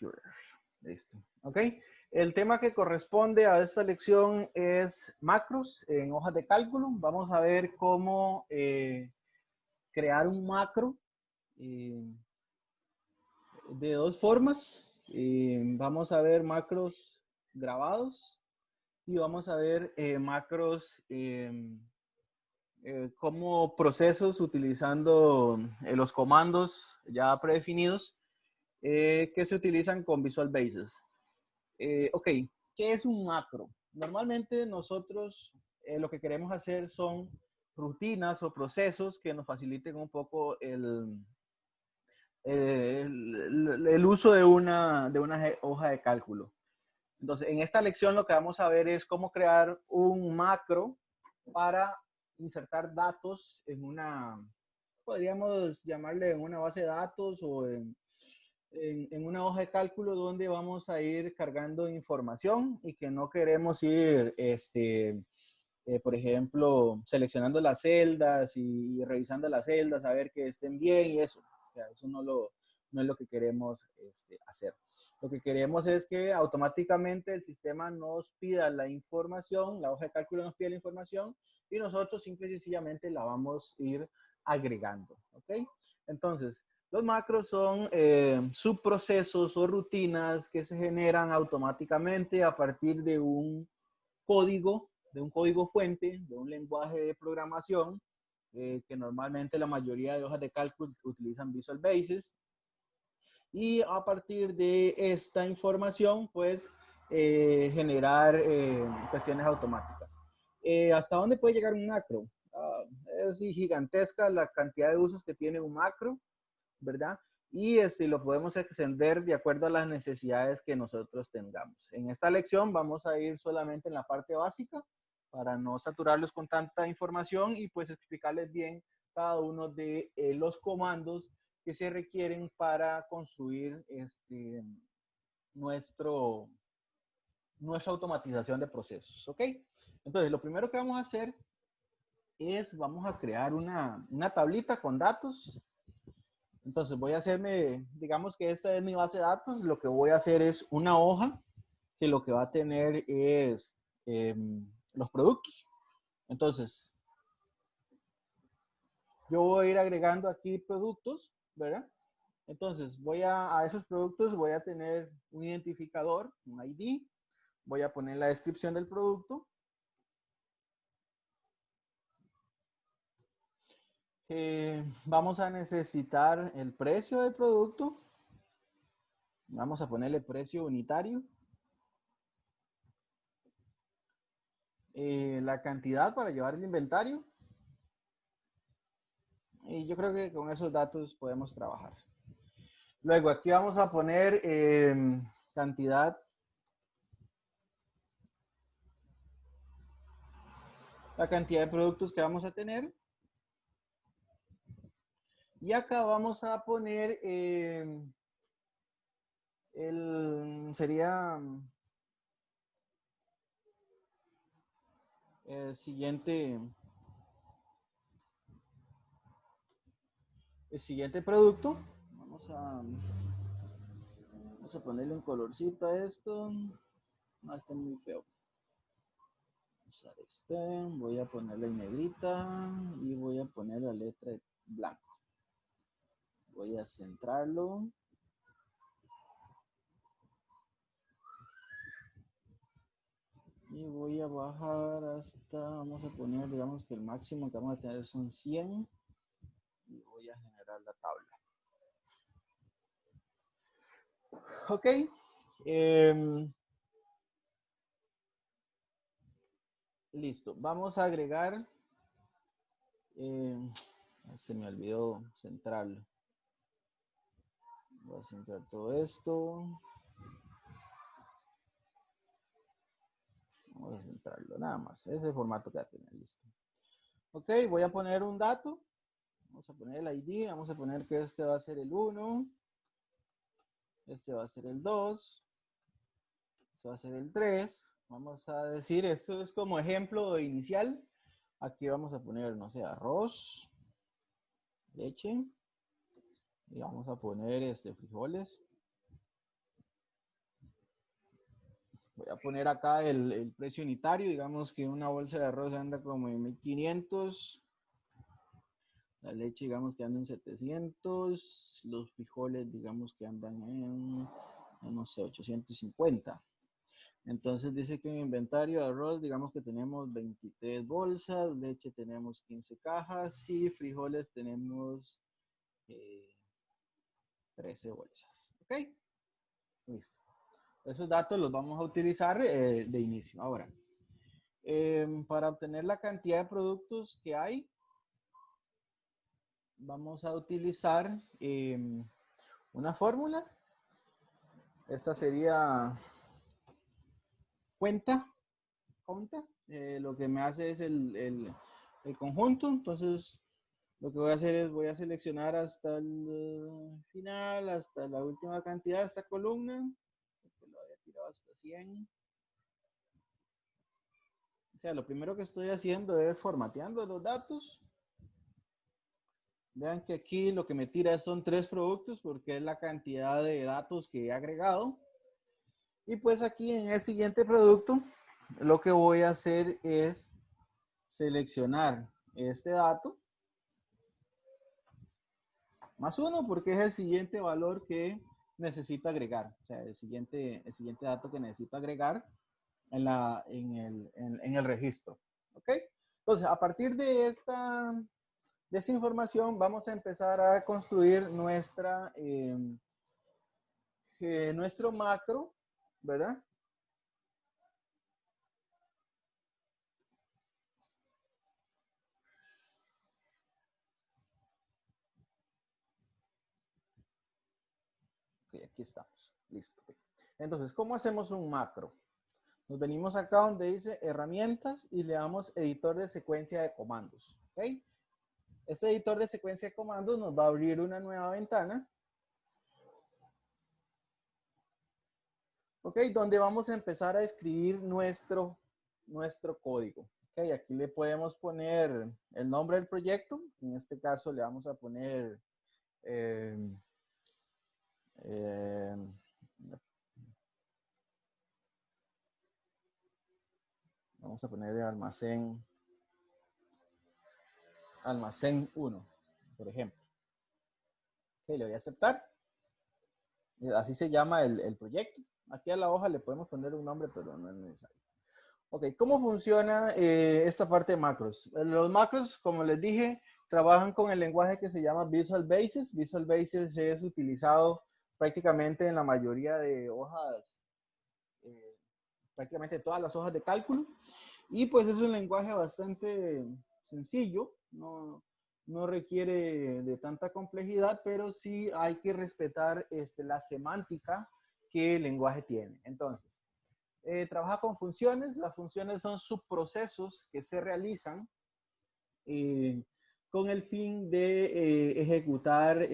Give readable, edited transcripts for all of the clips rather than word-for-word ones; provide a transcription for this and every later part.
computer. Listo. Ok. El tema que corresponde a esta lección es macros en hojas de cálculo. Vamos a ver cómo crear un macro de dos formas. Vamos a ver macros grabados y vamos a ver macros como procesos utilizando los comandos ya predefinidos que se utilizan con Visual Basic. Ok, ¿qué es un macro? Normalmente nosotros lo que queremos hacer son rutinas o procesos que nos faciliten un poco el uso de una hoja de cálculo. Entonces, en esta lección lo que vamos a ver es cómo crear un macro para insertar datos en una, podríamos llamarle en una base de datos o en una hoja de cálculo donde vamos a ir cargando información y que no queremos ir, por ejemplo, seleccionando las celdas y revisando las celdas a ver que estén bien y eso. O sea, eso no es lo que queremos hacer. Lo que queremos es que automáticamente el sistema nos pida la información, la hoja de cálculo nos pide la información y nosotros simple y sencillamente la vamos a ir agregando. ¿Ok? Entonces, los macros son subprocesos o rutinas que se generan automáticamente a partir de un código fuente, de un lenguaje de programación que normalmente la mayoría de hojas de cálculo utilizan Visual Basic. Y a partir de esta información, pues, generar cuestiones automáticas. ¿Hasta dónde puede llegar un macro? Es gigantesca la cantidad de usos que tiene un macro, ¿verdad? Y lo podemos extender de acuerdo a las necesidades que nosotros tengamos. En esta lección vamos a ir solamente en la parte básica para no saturarlos con tanta información y pues explicarles bien cada uno de los comandos que se requieren para construir nuestra automatización de procesos, ¿ok? Entonces, lo primero que vamos a hacer es, vamos a crear una tablita con datos. Entonces voy a hacerme, digamos que esta es mi base de datos, lo que voy a hacer es una hoja que lo que va a tener es los productos. Entonces, yo voy a ir agregando aquí productos, ¿verdad? Entonces, a esos productos voy a tener un identificador, un ID, voy a poner la descripción del producto. Vamos a necesitar el precio del producto. Vamos a ponerle precio unitario. La cantidad para llevar el inventario. Y yo creo que con esos datos podemos trabajar. Luego aquí vamos a poner cantidad. La cantidad de productos que vamos a tener. Y acá vamos a poner sería el siguiente producto. Vamos a ponerle un colorcito a esto. No, está muy feo. Vamos a usar voy a ponerle en negrita y voy a poner la letra blanco. Voy a centrarlo. Y voy a bajar hasta, vamos a poner, digamos que el máximo que vamos a tener son 100. Y voy a generar la tabla. Ok. Listo. Vamos a agregar. Se me olvidó centrarlo. Voy a centrar todo esto. Vamos a centrarlo nada más. Ese es el formato que va a tener. Listo. Ok, voy a poner un dato. Vamos a poner el ID. Vamos a poner que este va a ser el 1. Este va a ser el 2. Este va a ser el 3. Vamos a decir, esto es como ejemplo inicial. Aquí vamos a poner, no sé, arroz, leche. Y vamos a poner frijoles. Voy a poner acá el precio unitario. Digamos que una bolsa de arroz anda como en 1500. La leche, digamos que anda en 700. Los frijoles, digamos que andan en, no sé, 850. Entonces dice que en inventario de arroz, digamos que tenemos 23 bolsas, leche tenemos 15 cajas y frijoles tenemos 13 bolsas. ¿Ok? Listo. Esos datos los vamos a utilizar de inicio. Ahora, para obtener la cantidad de productos que hay, vamos a utilizar una fórmula. Esta sería cuenta. Lo que me hace es el conjunto. Entonces, lo que voy a hacer es voy a seleccionar hasta el final, hasta la última cantidad de esta columna. Lo había tirado hasta 100. O sea, lo primero que estoy haciendo es formateando los datos. Vean que aquí lo que me tira son 3 productos porque es la cantidad de datos que he agregado. Y pues aquí en el siguiente producto, lo que voy a hacer es seleccionar este dato más 1 porque es el siguiente valor que necesito agregar. O sea, el siguiente dato que necesito agregar en el registro. ¿Ok? Entonces, a partir de esa información, vamos a empezar a construir nuestro macro, ¿verdad? Ok, aquí estamos. Listo. Entonces, ¿cómo hacemos un macro? Nos venimos acá donde dice herramientas y le damos editor de secuencia de comandos. ¿Ok? Este editor de secuencia de comandos nos va a abrir una nueva ventana. ¿Ok? Donde vamos a empezar a escribir nuestro código. ¿Ok? Aquí le podemos poner el nombre del proyecto. En este caso le vamos a poner eh, vamos a poner el almacén 1, por ejemplo. Ok, le voy a aceptar. Así se llama el proyecto. Aquí a la hoja le podemos poner un nombre, pero no es necesario. Ok, ¿cómo funciona esta parte de macros? Los macros, como les dije, trabajan con el lenguaje que se llama Visual Basic. Visual Basic es utilizado prácticamente en la mayoría de hojas, prácticamente todas las hojas de cálculo. Y pues es un lenguaje bastante sencillo, no requiere de tanta complejidad, pero sí hay que respetar la semántica que el lenguaje tiene. Entonces, trabaja con funciones. Las funciones son subprocesos que se realizan eh, con el fin de ejecutar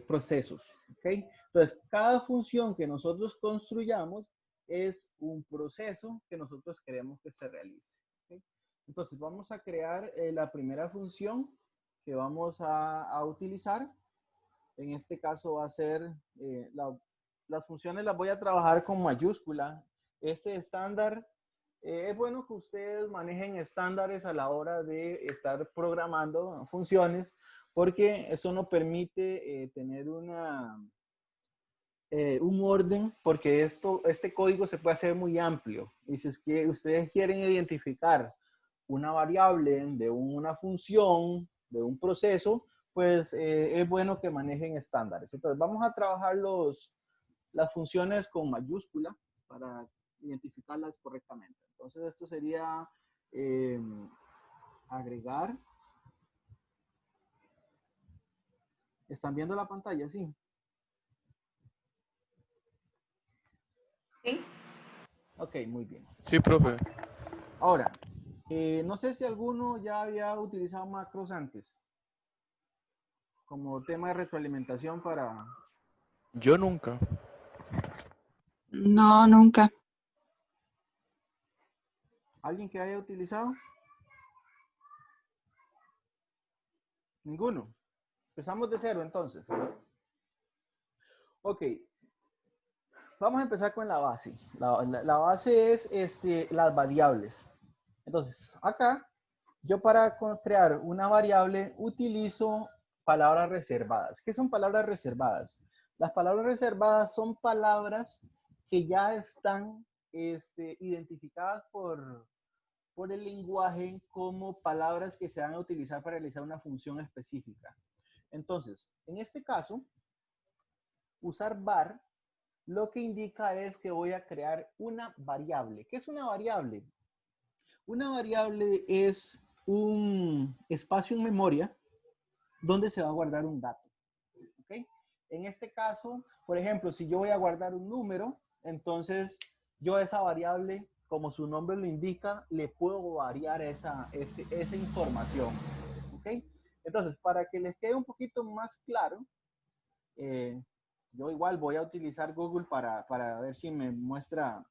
procesos. ¿Okay? Entonces, cada función que nosotros construyamos es un proceso que nosotros queremos que se realice. ¿Okay? Entonces, vamos a crear la primera función que vamos a utilizar. En este caso va a ser, las funciones las voy a trabajar con mayúscula. Este estándar, es bueno que ustedes manejen estándares a la hora de estar programando funciones, porque eso nos permite tener un orden, porque este código se puede hacer muy amplio. Y si es que ustedes quieren identificar una variable de una función, de un proceso, pues es bueno que manejen estándares. Entonces vamos a trabajar las funciones con mayúscula para identificarlas correctamente. Entonces esto sería agregar. ¿Están viendo la pantalla? Sí. Sí. Ok, muy bien. Sí, profe. Ahora, no sé si alguno ya había utilizado macros antes como tema de retroalimentación para Yo nunca. No, nunca. alguien que haya utilizado. Ninguno. Empezamos de cero entonces. Ok. vamos a empezar con la base. La base es las variables. Entonces, acá, yo para crear una variable utilizo palabras reservadas. ¿Qué son palabras reservadas? Las palabras reservadas son palabras que ya están identificadas por el lenguaje como palabras que se van a utilizar para realizar una función específica. Entonces, en este caso, usar var lo que indica es que voy a crear una variable. ¿Qué es una variable? Una variable es un espacio en memoria donde se va a guardar un dato. ¿Okay? En este caso, por ejemplo, si yo voy a guardar un número, entonces yo a esa variable, como su nombre lo indica, le puedo variar esa información. ¿Okay? Entonces, para que les quede un poquito más claro, yo igual voy a utilizar Google para ver si me muestra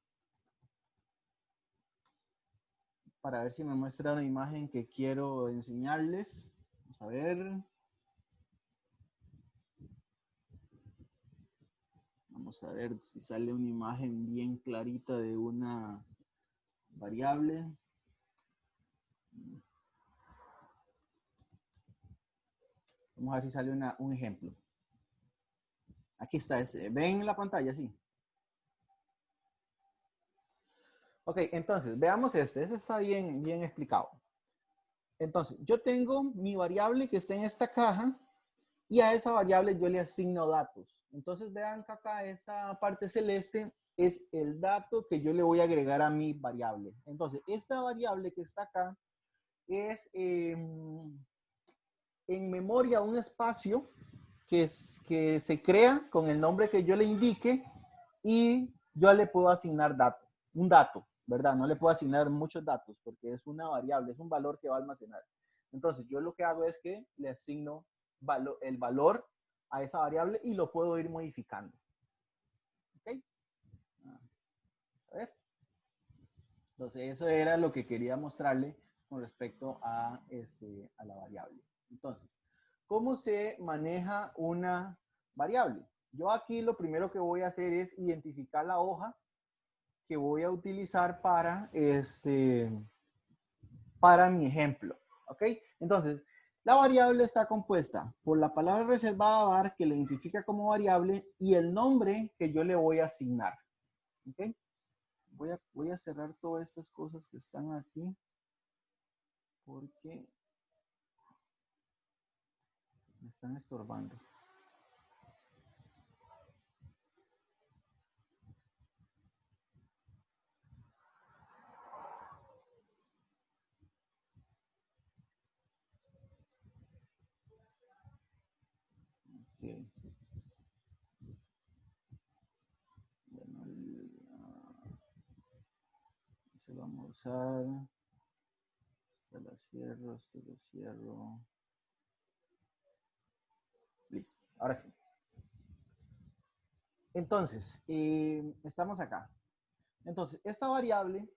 una imagen que quiero enseñarles. Vamos a ver. Vamos a ver si sale una imagen bien clarita de una variable. Vamos a ver si sale un ejemplo. Aquí está. ¿Ven la pantalla? Sí. Ok, entonces, veamos este. Este está bien explicado. Entonces, yo tengo mi variable que está en esta caja y a esa variable yo le asigno datos. Entonces, vean que acá esta parte celeste es el dato que yo le voy a agregar a mi variable. Entonces, esta variable que está acá es en memoria un espacio que se crea con el nombre que yo le indique y yo le puedo asignar un dato, ¿verdad? No le puedo asignar muchos datos porque es una variable, es un valor que va a almacenar. Entonces, yo lo que hago es que le asigno el valor a esa variable y lo puedo ir modificando. ¿Ok? A ver. Entonces, eso era lo que quería mostrarle con respecto a la variable. Entonces, ¿cómo se maneja una variable? Yo aquí lo primero que voy a hacer es identificar la hoja que voy a utilizar para mi ejemplo. ¿Ok? Entonces, la variable está compuesta por la palabra reservada var que la identifica como variable y el nombre que yo le voy a asignar. ¿Ok? Voy a cerrar todas estas cosas que están aquí porque me están estorbando. Okay. Bueno, se lo vamos a usar. Esto lo cierro, esto lo cierro. Listo, ahora sí. Entonces, estamos acá. Entonces, esta variable,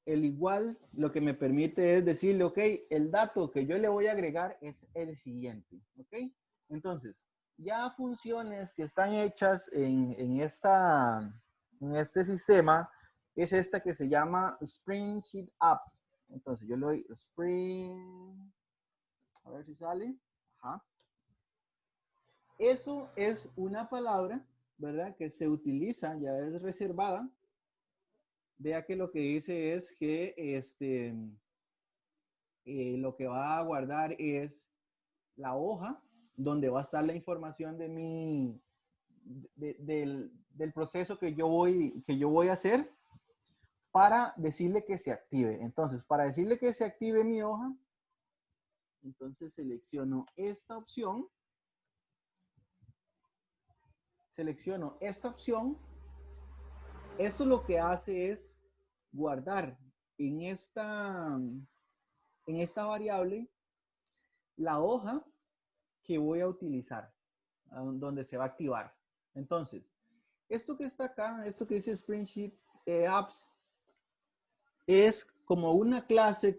el igual, lo que me permite es decirle, ok, el dato que yo le voy a agregar es el siguiente, ok. Entonces, ya funciones que están hechas en este sistema, es esta que se llama Spring Sheet Up. Entonces, yo le doy Spring, a ver si sale. Ajá. Eso es una palabra, ¿verdad? Que se utiliza, ya es reservada. Vea que lo que dice es que lo que va a guardar es la hoja donde va a estar la información del proceso que yo voy a hacer para decirle que se active. Entonces, para decirle que se active mi hoja, entonces selecciono esta opción. Selecciono esta opción. Esto lo que hace es guardar en esta variable la hoja que voy a utilizar, donde se va a activar. Entonces, esto que está acá, esto que dice Spreadsheet Apps, es como una clase,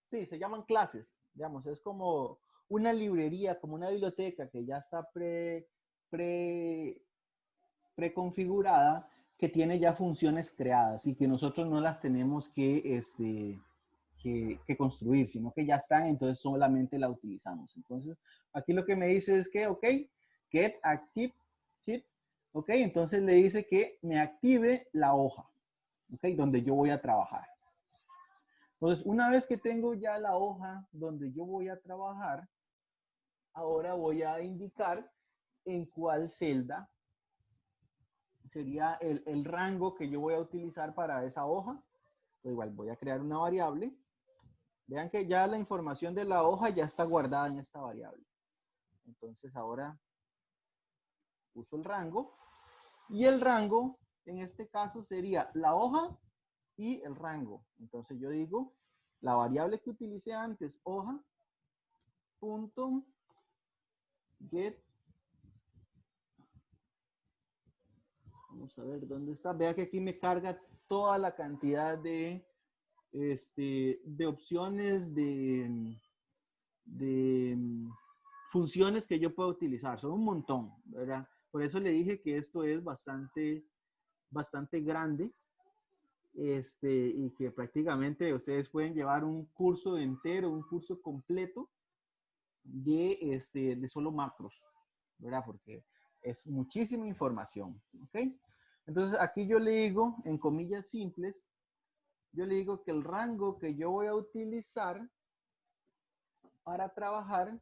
sí, se llaman clases, digamos, es como una librería, como una biblioteca que ya está preconfigurada que tiene ya funciones creadas y que nosotros no las tenemos que construir, sino que ya están, entonces solamente la utilizamos. Entonces, aquí lo que me dice es que, ok, get active sheet, ok, entonces le dice que me active la hoja, ok, donde yo voy a trabajar. Entonces, una vez que tengo ya la hoja donde yo voy a trabajar, ahora voy a indicar en cuál celda sería el rango que yo voy a utilizar para esa hoja. Pues igual voy a crear una variable. Vean que ya la información de la hoja ya está guardada en esta variable. Entonces ahora uso el rango. Y el rango, en este caso, sería la hoja y el rango. Entonces yo digo, la variable que utilicé antes, hoja, punto, get. Vamos a ver dónde está. Vea que aquí me carga toda la cantidad de opciones de funciones que yo puedo utilizar. Son un montón, ¿verdad? Por eso le dije que esto es bastante grande y que prácticamente ustedes pueden llevar un curso entero, un curso completo de solo macros, ¿verdad? Porque es muchísima información, ¿ok? Entonces aquí yo le digo, en comillas simples, yo le digo que el rango que yo voy a utilizar para trabajar,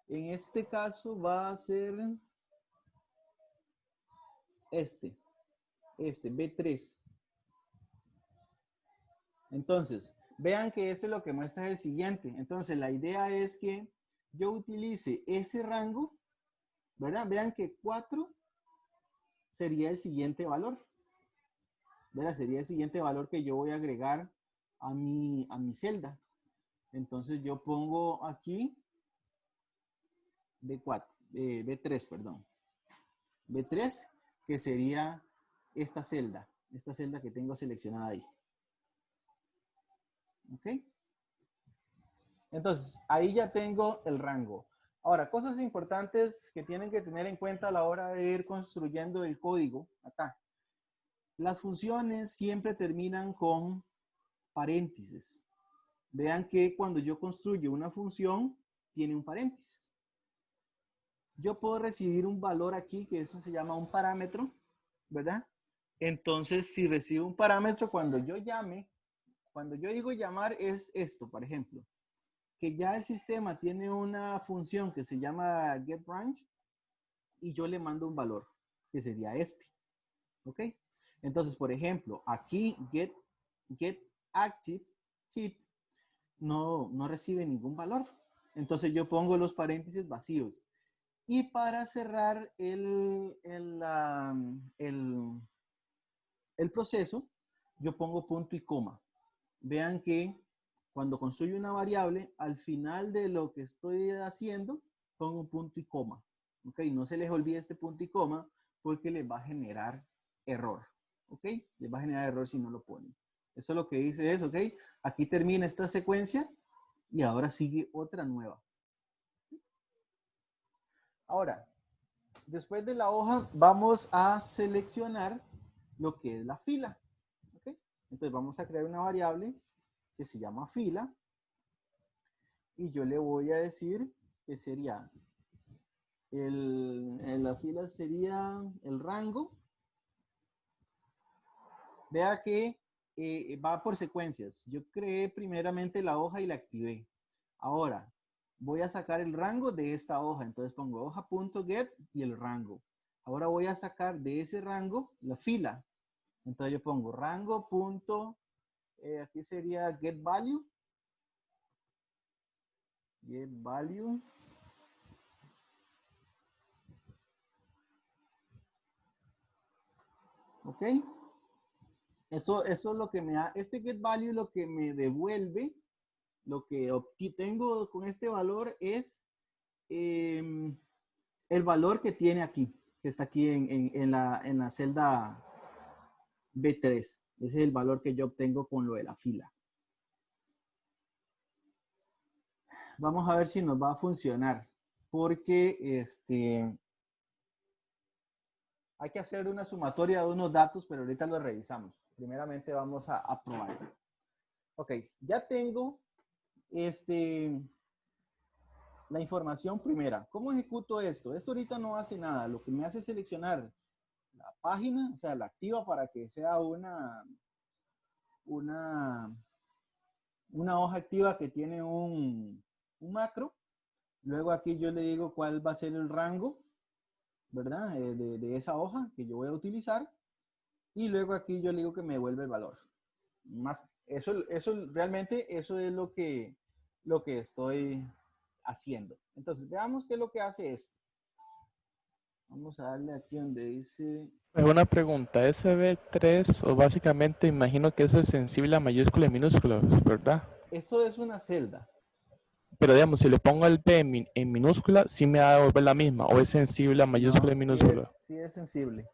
en este caso va a ser este B3. Entonces, vean que este lo que muestra es el siguiente. Entonces, la idea es que yo utilice ese rango, ¿verdad? Vean que 4 sería el siguiente valor, ¿verdad? Sería el siguiente valor que yo voy a agregar a mi celda. Entonces, yo pongo aquí B3, perdón. B3, que sería esta celda que tengo seleccionada ahí. ¿Ok? Entonces, ahí ya tengo el rango. Ahora, cosas importantes que tienen que tener en cuenta a la hora de ir construyendo el código acá. Las funciones siempre terminan con paréntesis. Vean que cuando yo construyo una función, tiene un paréntesis. Yo puedo recibir un valor aquí, que eso se llama un parámetro, ¿verdad? Entonces, si recibo un parámetro, cuando yo digo llamar es esto, por ejemplo, que ya el sistema tiene una función que se llama getBranch y yo le mando un valor, que sería este, ¿ok? Entonces, por ejemplo, aquí getActiveHit no recibe ningún valor. Entonces yo pongo los paréntesis vacíos. Y para cerrar el proceso, yo pongo punto y coma. Vean que cuando construyo una variable, al final de lo que estoy haciendo, pongo un punto y coma. ¿Ok? No se les olvide este punto y coma porque les va a generar error. ¿Ok? Les va a generar error si no lo ponen. Eso lo que dice es, ¿ok? Aquí termina esta secuencia y ahora sigue otra nueva. Ahora, después de la hoja, vamos a seleccionar lo que es la fila. ¿Ok? Entonces vamos a crear una variable que se llama fila y yo le voy a decir que sería en la fila sería el rango. Vea que va por secuencias. Yo creé primeramente la hoja y la activé. Ahora voy a sacar el rango de esta hoja. Entonces pongo hoja.get y el rango. Ahora voy a sacar de ese rango la fila. Entonces yo pongo rango. Aquí sería get value. Get value. ¿Ok? Eso es lo que me da, este get value lo que me devuelve, lo que obtengo con este valor es el valor que tiene aquí, que está aquí en la celda B3. Ese es el valor que yo obtengo con lo de la fila. Vamos a ver si nos va a funcionar, porque hay que hacer una sumatoria de unos datos, pero ahorita lo revisamos. Primeramente vamos a probar. Ok, ya tengo la información primera. ¿Cómo ejecuto esto? Esto ahorita no hace nada. Lo que me hace es seleccionar la página, o sea, la activa para que sea una hoja activa que tiene un macro. Luego aquí yo le digo cuál va a ser el rango, ¿verdad? De esa hoja que yo voy a utilizar. Y luego aquí yo le digo que me devuelve el valor. Eso realmente eso es lo que estoy haciendo. Entonces, veamos qué es lo que hace esto. Vamos a darle aquí donde dice... Una pregunta, SB3, o básicamente imagino que eso es sensible a mayúsculas y minúsculas, ¿verdad? Esto es una celda. Pero digamos, si le pongo el B en minúscula, sí me va a devolver la misma, o es sensible a mayúscula No, y minúscula. sí es sensible.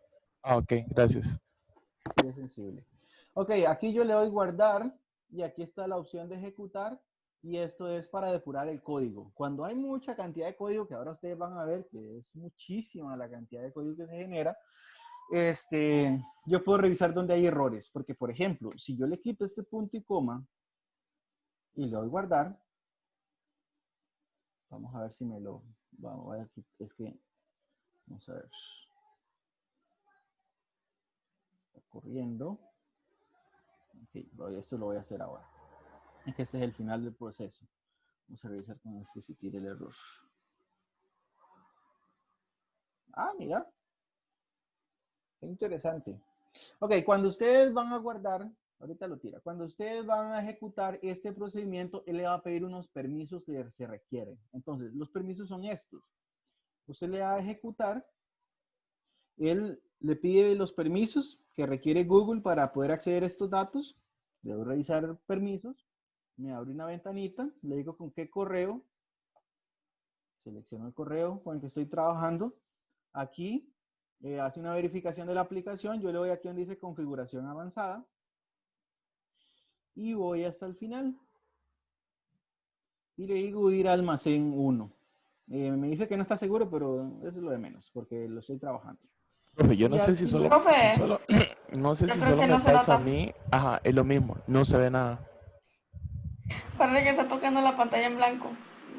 Ah, ok, gracias. Sí es sensible. Ok, aquí yo le doy guardar y aquí está la opción de ejecutar y esto es para depurar el código. Cuando hay mucha cantidad de código, que ahora ustedes van a ver que es muchísima la cantidad de código que se genera, yo puedo revisar dónde hay errores. Porque, por ejemplo, si yo le quito este punto y coma y le doy guardar, vamos a ver si me lo... Vamos a quitar, es que, vamos a ver. Está corriendo. Ok, esto lo voy a hacer ahora. Es que este es el final del proceso. Vamos a revisar con este si tira el error. Ah, mira. Qué interesante. Ok, cuando ustedes van a guardar, ahorita lo tira, cuando ustedes van a ejecutar este procedimiento, él le va a pedir unos permisos que se requieren. Entonces, los permisos son estos. Usted le va a ejecutar, él le pide los permisos que requiere Google para poder acceder a estos datos. Debo revisar permisos. Me abre una ventanita, le digo con qué correo. Selecciono el correo con el que estoy trabajando. Aquí hace una verificación de la aplicación. Yo le voy aquí donde dice configuración avanzada. Y voy hasta el final. Y le digo ir a almacén 1. Me dice que no está seguro, pero eso es lo de menos, porque lo estoy trabajando. Profe, yo Y no sé al si final, Profe, no sé yo si creo solo que me no se pasa a nota. mí. Ajá, es lo mismo, no se ve nada. Parece que está tocando la pantalla en blanco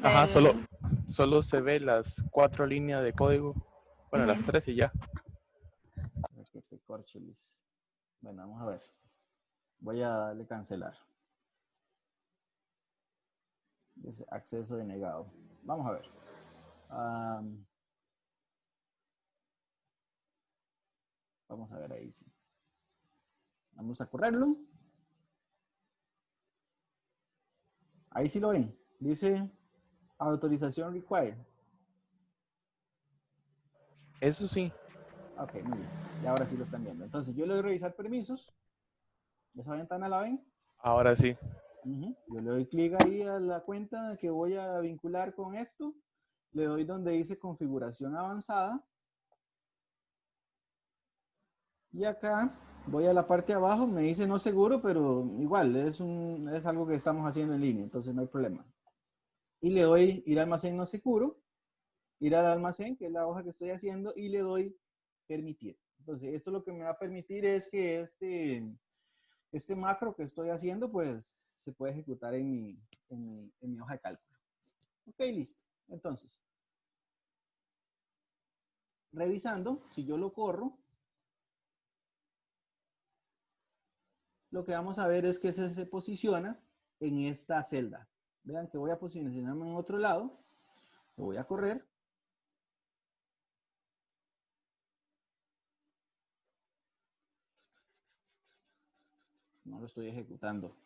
Ajá, del... solo se ve las 4 líneas de código. Bueno, las Ujú. 3 y ya. bueno, vamos a ver. Voy a darle cancelar. Dice acceso denegado. Vamos a ver. Vamos a ver ahí sí. Vamos a correrlo. Ahí sí lo ven. Dice autorización required. Eso sí. Ok, muy bien. Y ahora sí lo están viendo. Entonces yo le doy revisar permisos. Esa ventana la ven. Ahora sí. Yo le doy clic ahí a la cuenta que voy a vincular con esto. Le doy donde dice configuración avanzada. Y acá voy a la parte de abajo. Me dice no seguro, pero igual es algo que estamos haciendo en línea. Entonces no hay problema. Y le doy ir a almacén no seguro. Ir al almacén, que es la hoja que estoy haciendo. Y le doy permitir. Entonces esto lo que me va a permitir es que este macro que estoy haciendo, pues se puede ejecutar en mi hoja de cálculo. Ok, listo. Entonces, revisando, si yo lo corro, lo que vamos a ver es que se posiciona en esta celda. Vean que voy a posicionarme en otro lado. Lo voy a correr. No lo estoy ejecutando.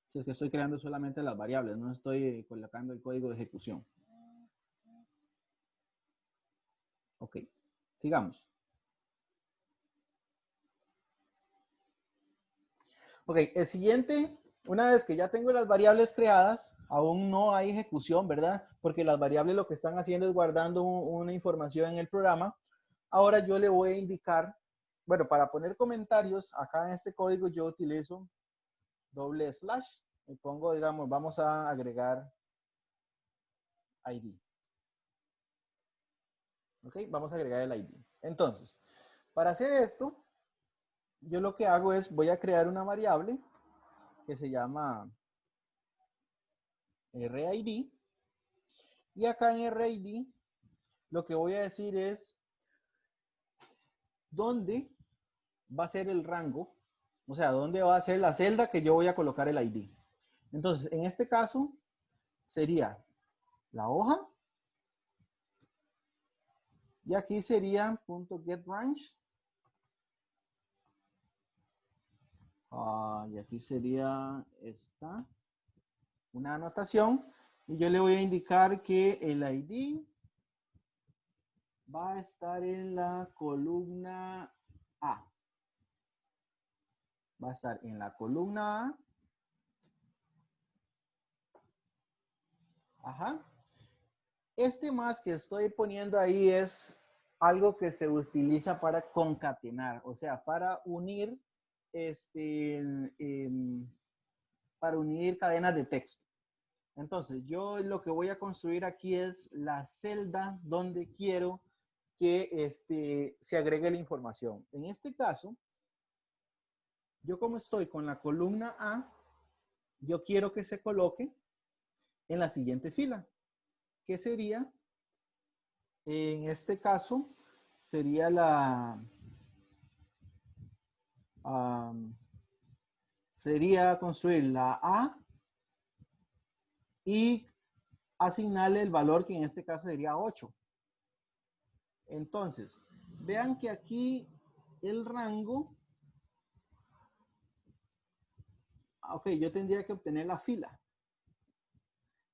Si es que estoy creando solamente las variables, no estoy colocando el código de ejecución. Ok, sigamos. Ok, el siguiente, una vez que ya tengo las variables creadas, aún no hay ejecución, ¿verdad? Porque las variables lo que están haciendo es guardando una información en el programa. Ahora yo le voy a indicar, bueno, para poner comentarios, acá en este código yo utilizo // y pongo, digamos, vamos a agregar ID. ¿Ok? Vamos a agregar el ID. Entonces, para hacer esto, yo lo que hago es, voy a crear una variable que se llama RID. Y acá en RID, lo que voy a decir es dónde va a ser el rango, o sea, dónde va a ser la celda que yo voy a colocar el ID. Entonces, en este caso, sería la hoja. Y aquí sería .getRange. Y aquí sería esta, una anotación. Y yo le voy a indicar que el ID va a estar en la columna A. Va a estar en la columna A. Ajá. Este más que estoy poniendo ahí es algo que se utiliza para concatenar, o sea, para unir, para unir cadenas de texto. Entonces, yo lo que voy a construir aquí es la celda donde quiero que se agregue la información. En este caso, yo como estoy con la columna A, yo quiero que se coloque en la siguiente fila, que sería, en este caso, sería sería construir la A y asignarle el valor que en este caso sería 8. Entonces, vean que aquí el rango, ok, yo tendría que obtener la fila.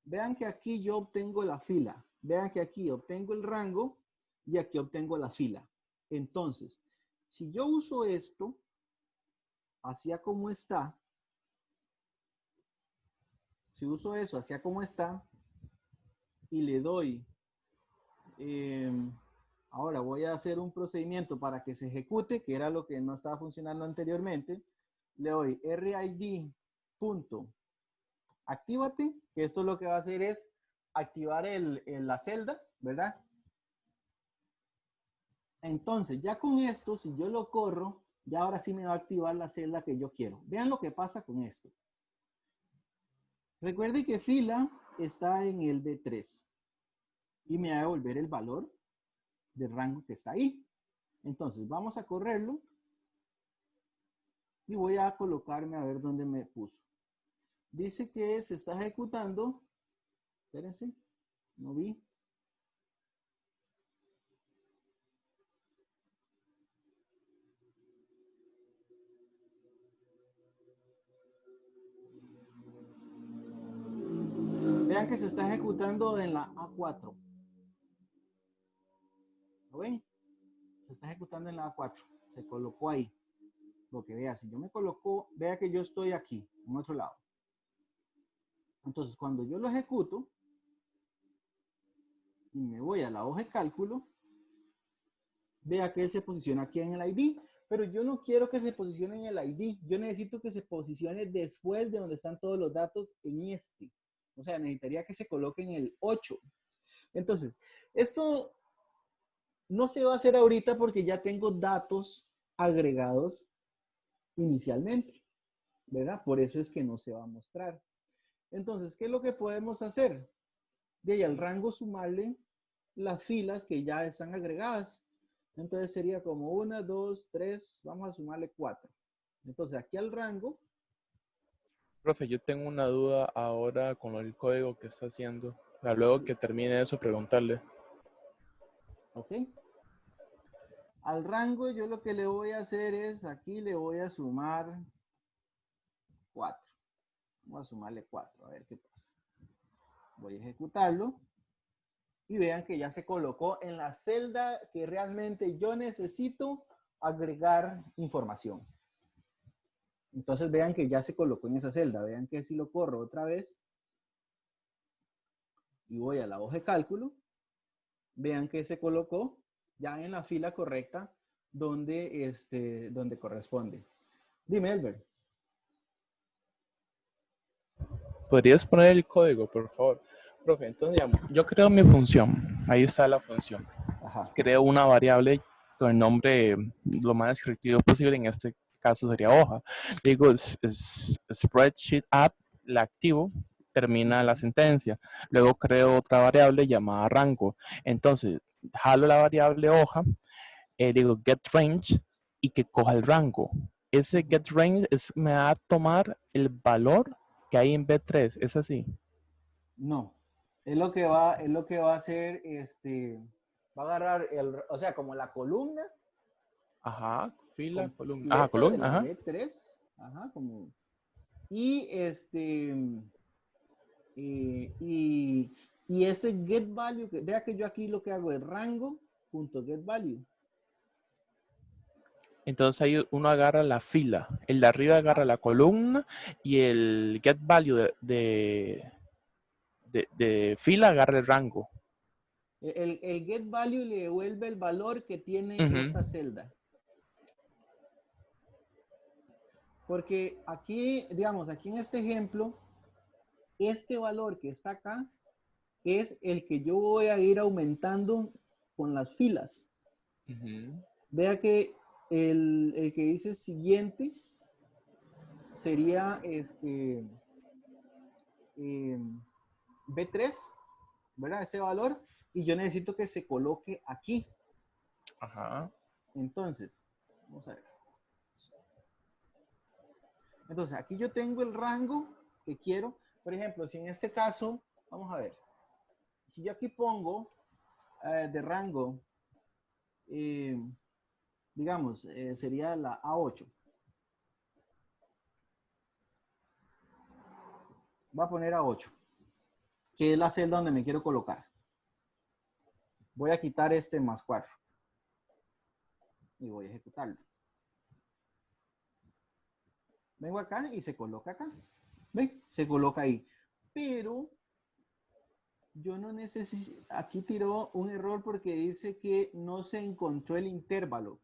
Vean que aquí yo obtengo la fila. Vean que aquí obtengo el rango y aquí obtengo la fila. Entonces, si yo uso esto, hacia como está, si uso eso hacia como está y le doy, ahora voy a hacer un procedimiento para que se ejecute, que era lo que no estaba funcionando anteriormente. Le doy RID.actívate, que esto lo que va a hacer es activar la celda, ¿verdad? Entonces, ya con esto, si yo lo corro, ya ahora sí me va a activar la celda que yo quiero. Vean lo que pasa con esto. Recuerde que fila está en el B3 y me va a devolver el valor del rango que está ahí. Entonces, vamos a correrlo y voy a colocarme a ver dónde me puso. Dice que se está ejecutando. Espérense, no vi. Vean que se está ejecutando en la A4. ¿Lo ven? Se está ejecutando en la A4. Se colocó ahí. Lo que vea, si yo me coloco, vea que yo estoy aquí, en otro lado. Entonces, cuando yo lo ejecuto y me voy a la hoja de cálculo, vea que él se posiciona aquí en el ID, pero yo no quiero que se posicione en el ID. Yo necesito que se posicione después de donde están todos los datos en este. O sea, necesitaría que se coloque en el 8. Entonces, esto no se va a hacer ahorita porque ya tengo datos agregados inicialmente, ¿verdad? Por eso es que no se va a mostrar. Entonces, ¿qué es lo que podemos hacer? De ahí al rango sumarle las filas que ya están agregadas. Entonces sería como 1, 2, 3, vamos a sumarle 4. Entonces aquí al rango. Profe, yo tengo una duda ahora con el código que está haciendo. Para luego que termine eso, preguntarle. Ok. Al rango yo lo que le voy a hacer es, aquí le voy a sumar 4. Vamos a sumarle 4, a ver qué pasa. Voy a ejecutarlo. Y vean que ya se colocó en la celda que realmente yo necesito agregar información. Entonces vean que ya se colocó en esa celda. Vean que si lo corro otra vez y voy a la hoja de cálculo, vean que se colocó ya en la fila correcta donde corresponde. Dime, Elber. ¿Podrías poner el código, por favor? Profe, entonces digamos, yo creo mi función. Ahí está la función. Ajá. Ajá. creo una variable con el nombre lo más descriptivo posible, en este caso sería hoja. Digo, spreadsheet app, la activo, termina la Ujú. sentencia. Luego creo otra variable llamada rango. Entonces, jalo la variable hoja, digo get range y que coja el rango. Ese get range me va a tomar el valor que hay en B3, ¿es así? No. Es lo que va a hacer, va a agarrar o sea, como la columna Ajá, fila, columna. Ajá, completa de columna, la ajá. B3, ajá, como, y y ese get value, vea que yo aquí lo que hago es rango.get value. Entonces ahí uno agarra la fila, el de arriba agarra Ajá. la columna y el get value de fila agarra el rango. El get value le devuelve el valor que tiene Ujú. esta celda. Porque aquí, digamos, aquí en este ejemplo, este valor que está acá es el que yo voy a ir aumentando con las filas. Ujú. Vea que el que dice siguiente sería eh, B3, ¿verdad? Ese valor. Y yo necesito que se coloque aquí. Ajá. Entonces, vamos a ver. Entonces, aquí yo tengo el rango que quiero. Por ejemplo, si en este caso, vamos a ver. Si yo aquí pongo de rango, eh, digamos, sería la A8. Voy a poner A8, que es la celda donde me quiero colocar. Voy a quitar este más 4 y voy a ejecutarlo. Vengo acá y se coloca acá. ¿Ven? Se coloca ahí. Pero yo no necesito, aquí tiró un error porque dice que no se encontró el intervalo.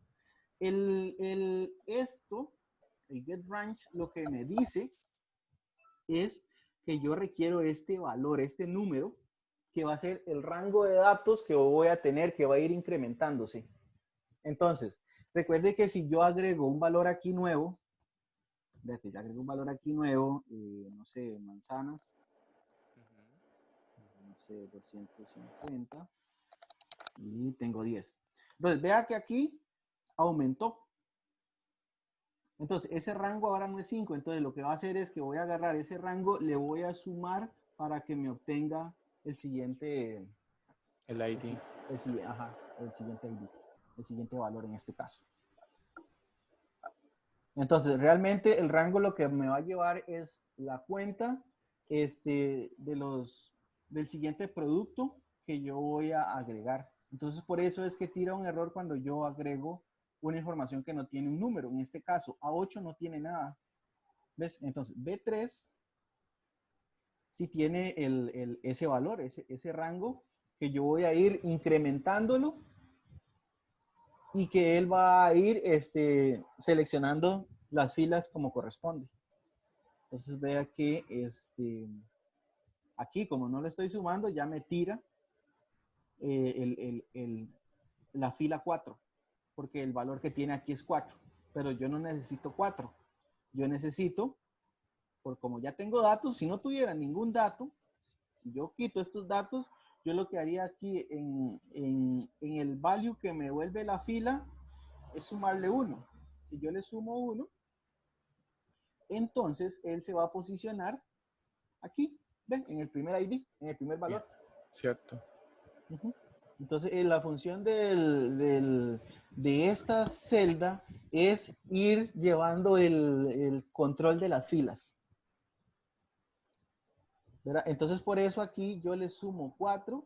Esto, el getRange, lo que me dice es que yo requiero este valor, este número, que va a ser el rango de datos que voy a tener, que va a ir incrementándose. Entonces, recuerde que si yo agrego un valor aquí nuevo, fíjate, yo agrego un valor aquí nuevo, no sé, manzanas, no sé, 250, y tengo 10. Entonces, vea que aquí aumentó. Entonces, ese rango ahora no es 5. Entonces, lo que va a hacer es que voy a agarrar ese rango, le voy a sumar para que me obtenga el siguiente, El ID. el siguiente ID, el siguiente valor en este caso. Entonces, realmente el rango lo que me va a llevar es la cuenta del siguiente producto que yo voy a agregar. Entonces, por eso es que tira un error cuando yo agrego una información que no tiene un número. En este caso, A8 no tiene nada. ¿Ves? Entonces, B3 sí tiene ese valor, ese rango que yo voy a ir incrementándolo y que él va a ir seleccionando las filas como corresponde. Entonces vea que aquí, como no le estoy sumando, ya me tira la fila 4, porque el valor que tiene aquí es 4, pero yo no necesito 4. Yo necesito, por como ya tengo datos, si no tuviera ningún dato, si yo quito estos datos, yo lo que haría aquí en el value que me vuelve la fila es sumarle 1. Si yo le sumo 1, entonces él se va a posicionar aquí, ¿ven? En el primer ID, en el primer Bien, valor. cierto. Uh-huh. Entonces, la función de esta celda es ir llevando el control de las filas. ¿Verdad? Entonces, por eso aquí yo le sumo 4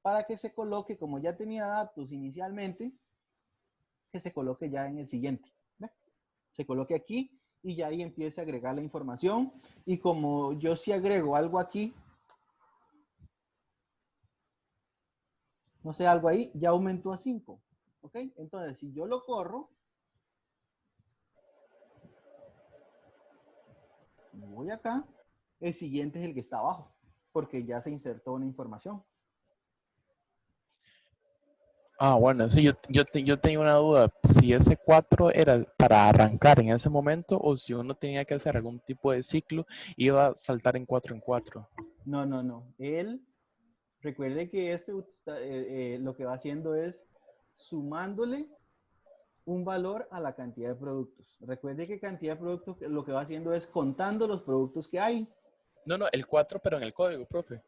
para que se coloque, como ya tenía datos inicialmente, que se coloque ya en el siguiente. ¿Ve? Se coloque aquí y ya ahí empiece a agregar la información. Y como yo sí agrego algo aquí, no sé, algo ahí, ya aumentó a 5. ¿Ok? Entonces, si yo lo corro, me voy acá, el siguiente es el que está abajo, porque ya se insertó una información. Ah, bueno, sí, yo tenía una duda, si ese 4 era para arrancar en ese momento o si uno tenía que hacer algún tipo de ciclo, iba a saltar en 4 en 4. No, no, no. Él, recuerde que lo que va haciendo es sumándole un valor a la cantidad de productos. Recuerde que cantidad de productos lo que va haciendo es contando los productos que hay. No, no, el 4 pero en el código, profe.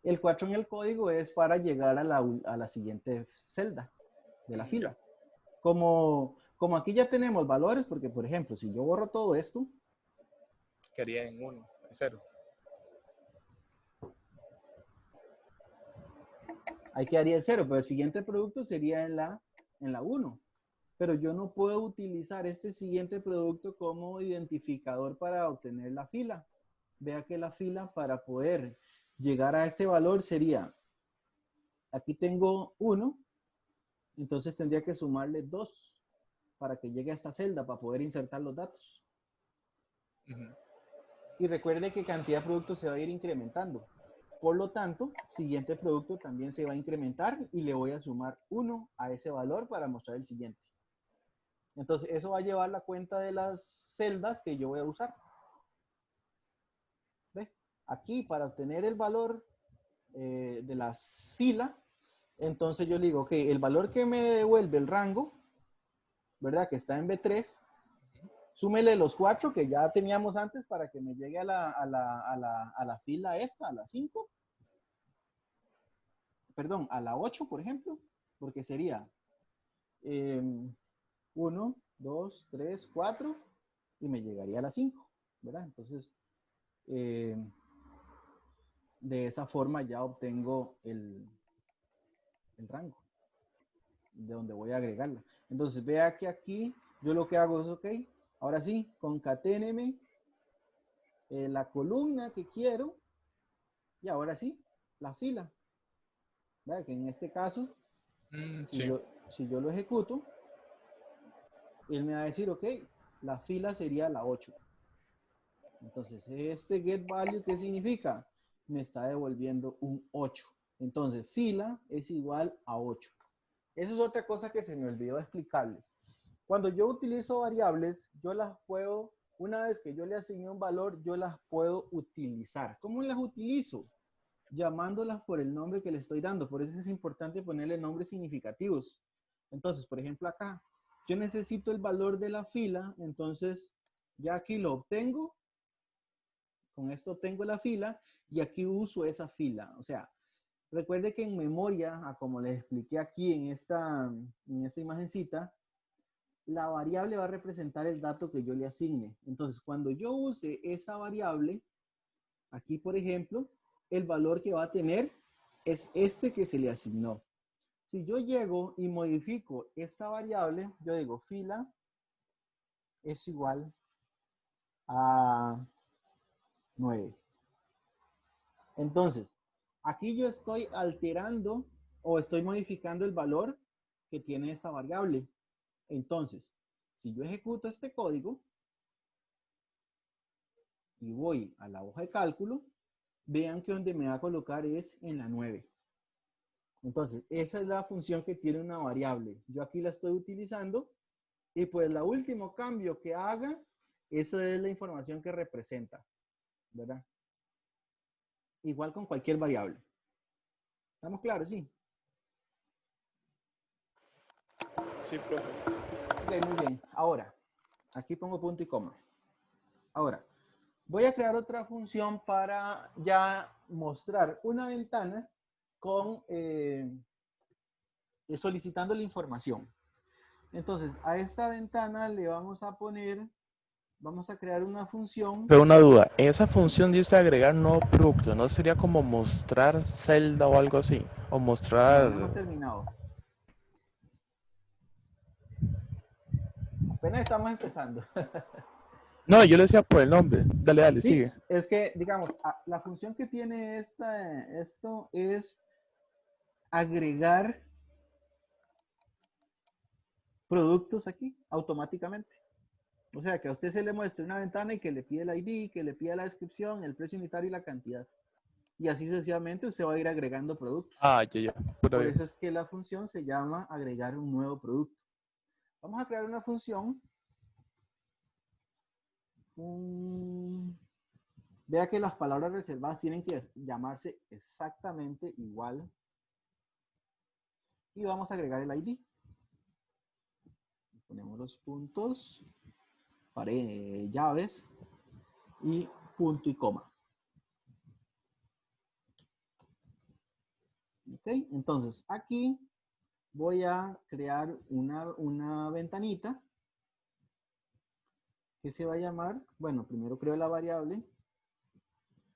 El 4 en el código es para llegar a la siguiente celda de la Ya. fila. Como aquí ya tenemos valores, porque por ejemplo, si yo borro todo esto, Quería en 1, en 0. ahí quedaría el 0, pero el siguiente producto sería en la 1. Pero yo no puedo utilizar este siguiente producto como identificador para obtener la fila. Vea que la fila para poder llegar a este valor sería, aquí tengo 1, entonces tendría que sumarle 2 para que llegue a esta celda para poder insertar los datos. Y recuerde que cantidad de productos se va a ir incrementando. Por lo tanto, siguiente producto también se va a incrementar y le voy a sumar 1 a ese valor para mostrar el siguiente. Entonces, eso va a llevar la cuenta de las celdas que yo voy a usar. ¿Ve? Aquí, para obtener el valor de las filas, entonces yo le digo, ok, el valor que me devuelve el rango, ¿verdad? Que está en B3, súmele los 4 que ya teníamos antes para que me llegue a la fila esta, a la 5. Perdón, a la 8, por ejemplo, porque sería 1, 2, 3, 4 y me llegaría a la 5, ¿verdad? Entonces, de esa forma ya obtengo el rango de donde voy a agregarla. Entonces, vea que aquí yo lo que hago es, ok, ahora sí, concaténeme la columna que quiero y ahora sí, la fila. Vea que en este caso, Sí. si yo lo ejecuto, él me va a decir, ok, la fila sería la 8. Entonces, este getValue, ¿qué significa? Me está devolviendo un 8. Entonces, fila es igual a 8. Eso es otra cosa que se me olvidó explicarles. Cuando yo utilizo variables, yo las puedo, una vez que yo le asigné un valor, yo las puedo utilizar. ¿Cómo las utilizo? Llamándolas por el nombre que le estoy dando. Por eso es importante ponerle nombres significativos. Entonces, por ejemplo, acá, yo necesito el valor de la fila, entonces ya aquí lo obtengo. Con esto obtengo la fila y aquí uso esa fila. O sea, recuerde que en memoria, como les expliqué aquí en esta imagencita, la variable va a representar el dato que yo le asigne. Entonces, cuando yo use esa variable, aquí por ejemplo, el valor que va a tener es este que se le asignó. Si yo llego y modifico esta variable, yo digo fila es igual a 9. Entonces, aquí yo estoy alterando o estoy modificando el valor que tiene esta variable. Entonces, si yo ejecuto este código y voy a la hoja de cálculo, vean que donde me va a colocar es en la 9. Entonces, esa es la función que tiene una variable. Yo aquí la estoy utilizando y pues el último cambio que haga, eso es la información que representa, ¿verdad? Igual con cualquier variable. ¿Estamos claros? Sí. Sí, profe. Ok, muy bien. Ahora, aquí pongo punto y coma. Ahora, voy a crear otra función para ya mostrar una ventana con solicitando la información. Entonces, a esta ventana le vamos a poner, vamos a crear una función. Pero una duda, esa función dice agregar nuevo producto, ¿no sería como mostrar celda o algo así? O No, mostrar... no hemos terminado. Apenas estamos empezando. No, yo le decía por el nombre. Dale, dale, Sí, sigue. es que, digamos, la función que tiene esto es agregar productos aquí automáticamente. O sea, que a usted se le muestre una ventana y que le pide el ID, que le pida la descripción, el precio unitario y la cantidad. y así sucesivamente usted va a ir agregando productos. Ah, ya. Puro Por bien. eso es que la función se llama agregar un nuevo producto. Vamos a crear una función. Vea que las palabras reservadas tienen que llamarse exactamente igual. Y vamos a agregar el ID. Ponemos los puntos, llaves y punto y coma. Ok, entonces aquí voy a crear una ventanita que se va a llamar, bueno, primero creo la variable.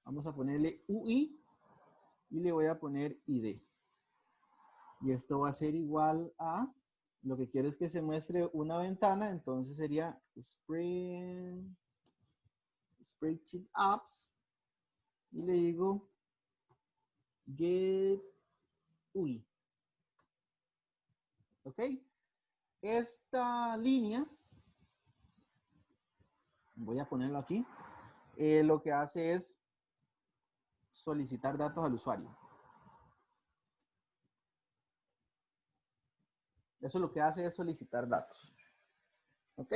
Vamos a ponerle UI y le voy a poner ID. Y esto va a ser igual a, lo que quiero es que se muestre una ventana, entonces sería Spreadsheet Apps y le digo get UI. ¿Ok? Esta línea, voy a ponerlo aquí, lo que hace es solicitar datos al usuario. Eso lo que hace es solicitar datos. ¿Ok?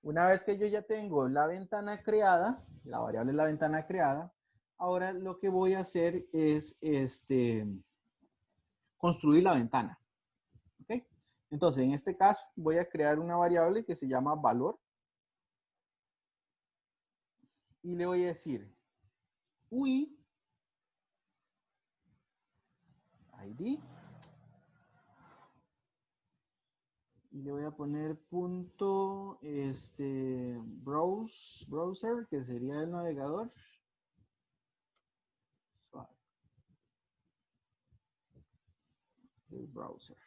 Una vez que yo ya tengo la ventana creada, la variable de la ventana creada, ahora lo que voy a hacer es construir la ventana. ¿Ok? Entonces, en este caso, voy a crear una variable que se llama valor. Y le voy a decir UI ID. Y le voy a poner punto browser, que sería el navegador. El browser.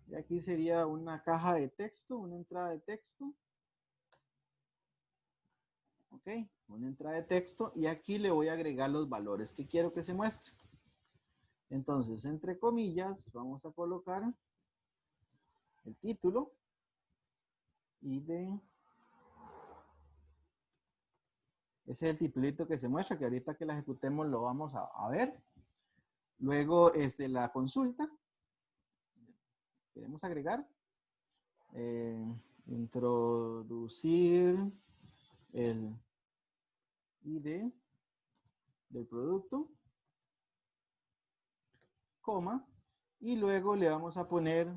Y aquí sería una caja de texto, una entrada de texto. Ok, una entrada de texto. Y aquí le voy a agregar los valores que quiero que se muestre. Entonces, entre comillas, vamos a colocar el título. ID. Ese es el titulito que se muestra, que ahorita que la ejecutemos lo vamos a ver. Luego, la consulta. Queremos agregar. Introducir el ID del producto, coma, y luego le vamos a poner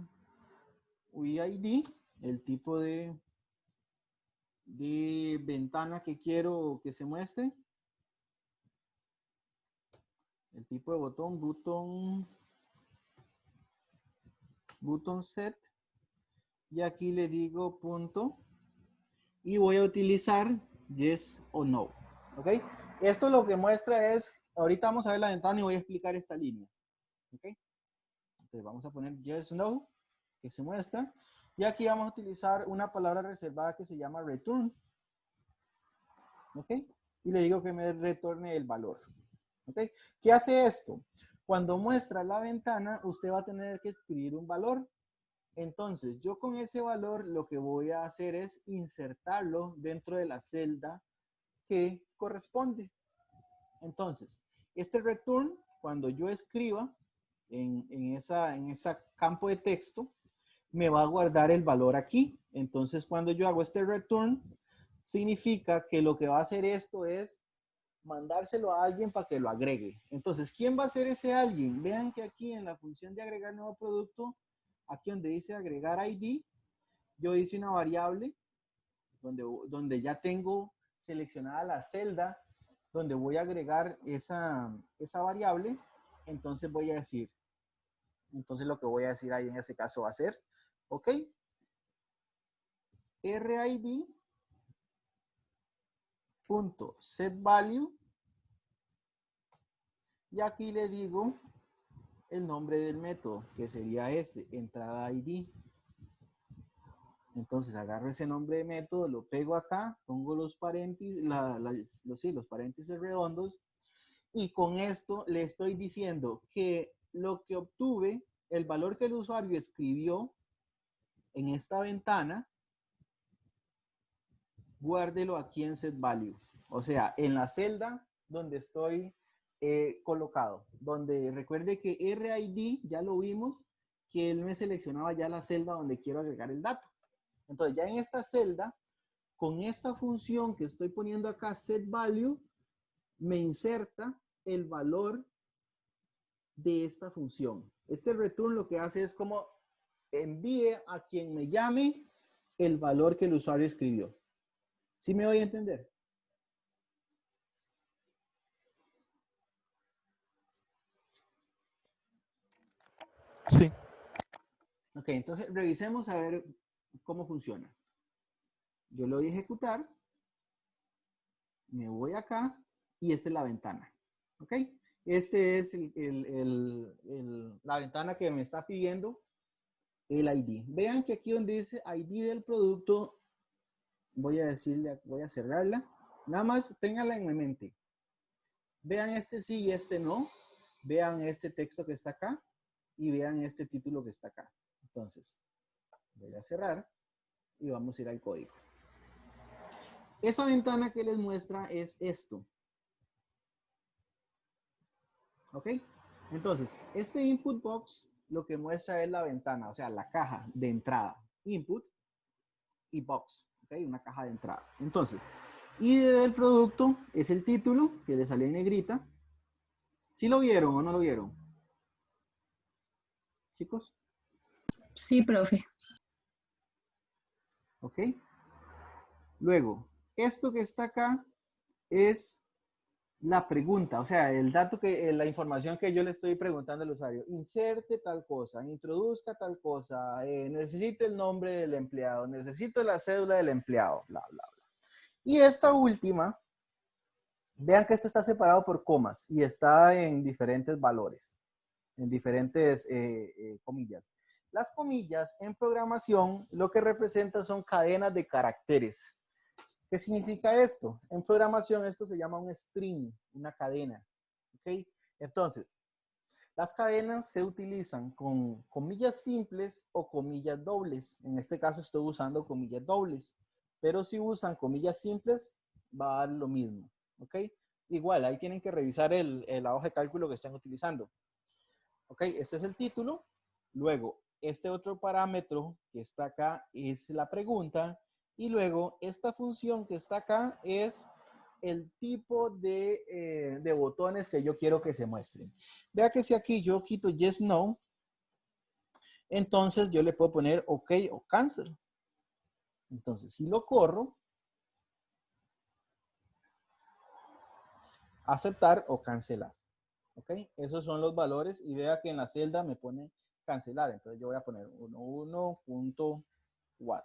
UID, el tipo de ventana que quiero que se muestre, el tipo de button set, y aquí le digo punto, y voy a utilizar yes o no. ¿Ok? Esto lo que muestra es, ahorita vamos a ver la ventana y voy a explicar esta línea. ¿Ok? Entonces vamos a poner yes, no, que se muestra. Y aquí vamos a utilizar una palabra reservada que se llama return. ¿Ok? Y le digo que me retorne el valor. ¿Ok? ¿Qué hace esto? Cuando muestra la ventana, usted va a tener que escribir un valor. Entonces, yo con ese valor lo que voy a hacer es insertarlo dentro de la celda que corresponde. Entonces, este return, cuando yo escriba en ese campo de texto, me va a guardar el valor aquí. Entonces, cuando yo hago este return, significa que lo que va a hacer esto es mandárselo a alguien para que lo agregue. Entonces, ¿quién va a ser ese alguien? Vean que aquí en la función de agregar nuevo producto, aquí donde dice agregar ID, yo hice una variable donde ya tengo seleccionada la celda donde voy a agregar esa variable. Entonces voy a decir, entonces lo que voy a decir ahí en ese caso va a ser, ok, RID.setValue, y aquí le digo el nombre del método, que sería entrada ID. Entonces agarro ese nombre de método, lo pego acá, pongo los paréntesis, los paréntesis redondos, y con esto le estoy diciendo que lo que obtuve, el valor que el usuario escribió en esta ventana, guárdelo aquí en set value. O sea, en la celda donde estoy colocado. Donde recuerde que RID, ya lo vimos, que él me seleccionaba ya la celda donde quiero agregar el dato. Entonces, ya en esta celda, con esta función que estoy poniendo acá, set value, me inserta el valor de esta función. Este return lo que hace es como envíe a quien me llame el valor que el usuario escribió. ¿Sí me voy a entender? Sí. Ok, entonces revisemos a ver cómo funciona. Yo lo voy a ejecutar. Me voy acá y esta es la ventana. ¿Ok? Este es la ventana que me está pidiendo el ID. Vean que aquí donde dice ID del producto, voy a decirle, voy a cerrarla. Nada más ténganla en mi mente. Vean este sí y este no. Vean este texto que está acá y vean este título que está acá. Entonces, voy a cerrar y vamos a ir al código. Esa ventana que les muestra es esto. ¿Ok? Entonces, este input box lo que muestra es la ventana, o sea, la caja de entrada. Input y box. ¿Ok? Una caja de entrada. Entonces, ID del producto es el título que le salió en negrita. ¿Sí lo vieron o no lo vieron? Chicos. Sí, profe. ¿Ok? Luego, esto que está acá es la pregunta, o sea, el dato la información que yo le estoy preguntando al usuario. Inserte tal cosa, introduzca tal cosa, necesito el nombre del empleado, necesito la cédula del empleado, bla, bla, bla. Y esta última, vean que esto está separado por comas y está en diferentes valores, en diferentes comillas. Las comillas en programación lo que representan son cadenas de caracteres. ¿Qué significa esto? En programación esto se llama un string, una cadena. ¿Ok? Entonces, las cadenas se utilizan con comillas simples o comillas dobles. En este caso estoy usando comillas dobles. Pero si usan comillas simples, va a dar lo mismo. ¿Ok? Igual, ahí tienen que revisar la hoja de cálculo que están utilizando. ¿Ok? Este es el título. Luego, este otro parámetro que está acá es la pregunta. Y luego, esta función que está acá es el tipo de botones que yo quiero que se muestren. Vea que si aquí yo quito yes, no, entonces yo le puedo poner OK o cancel. Entonces, si lo corro, aceptar o cancelar. ¿Ok? Esos son los valores y vea que en la celda me pone cancelar. Entonces yo voy a poner 11.4.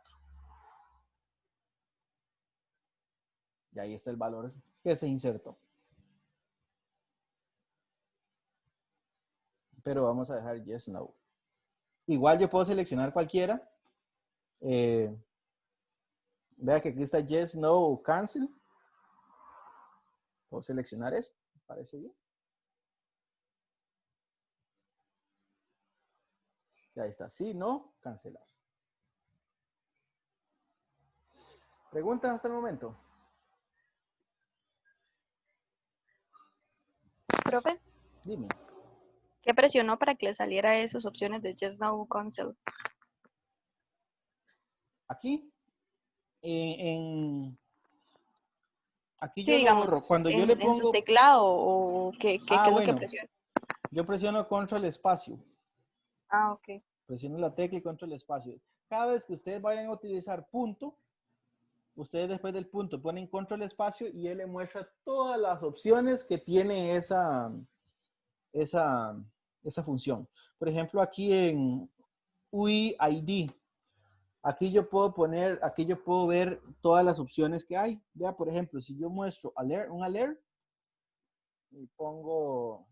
Y ahí está el valor que se insertó. Pero vamos a dejar yes, no. Igual yo puedo seleccionar cualquiera. Vea que aquí está yes, no o cancel. Puedo seleccionar eso. ¿Me parece bien? Y ahí está. Sí, no, cancelar. ¿Preguntas hasta el momento? Profe, Dime. ¿qué presionó para que le saliera esas opciones de Just Now Cancel? Aquí, aquí Sí, yo lo digamos, borro. Cuando yo le en su pongo, teclado o qué es lo que bueno, presiona. yo presiono control espacio. Ah, ok. Presiono la tecla y control espacio. Cada vez que ustedes vayan a utilizar punto, ustedes después del punto ponen control espacio y él le muestra todas las opciones que tiene esa función. Por ejemplo, aquí en UID, aquí yo puedo poner, aquí yo puedo ver todas las opciones que hay. Vea, por ejemplo, si yo muestro alert, un alert y pongo,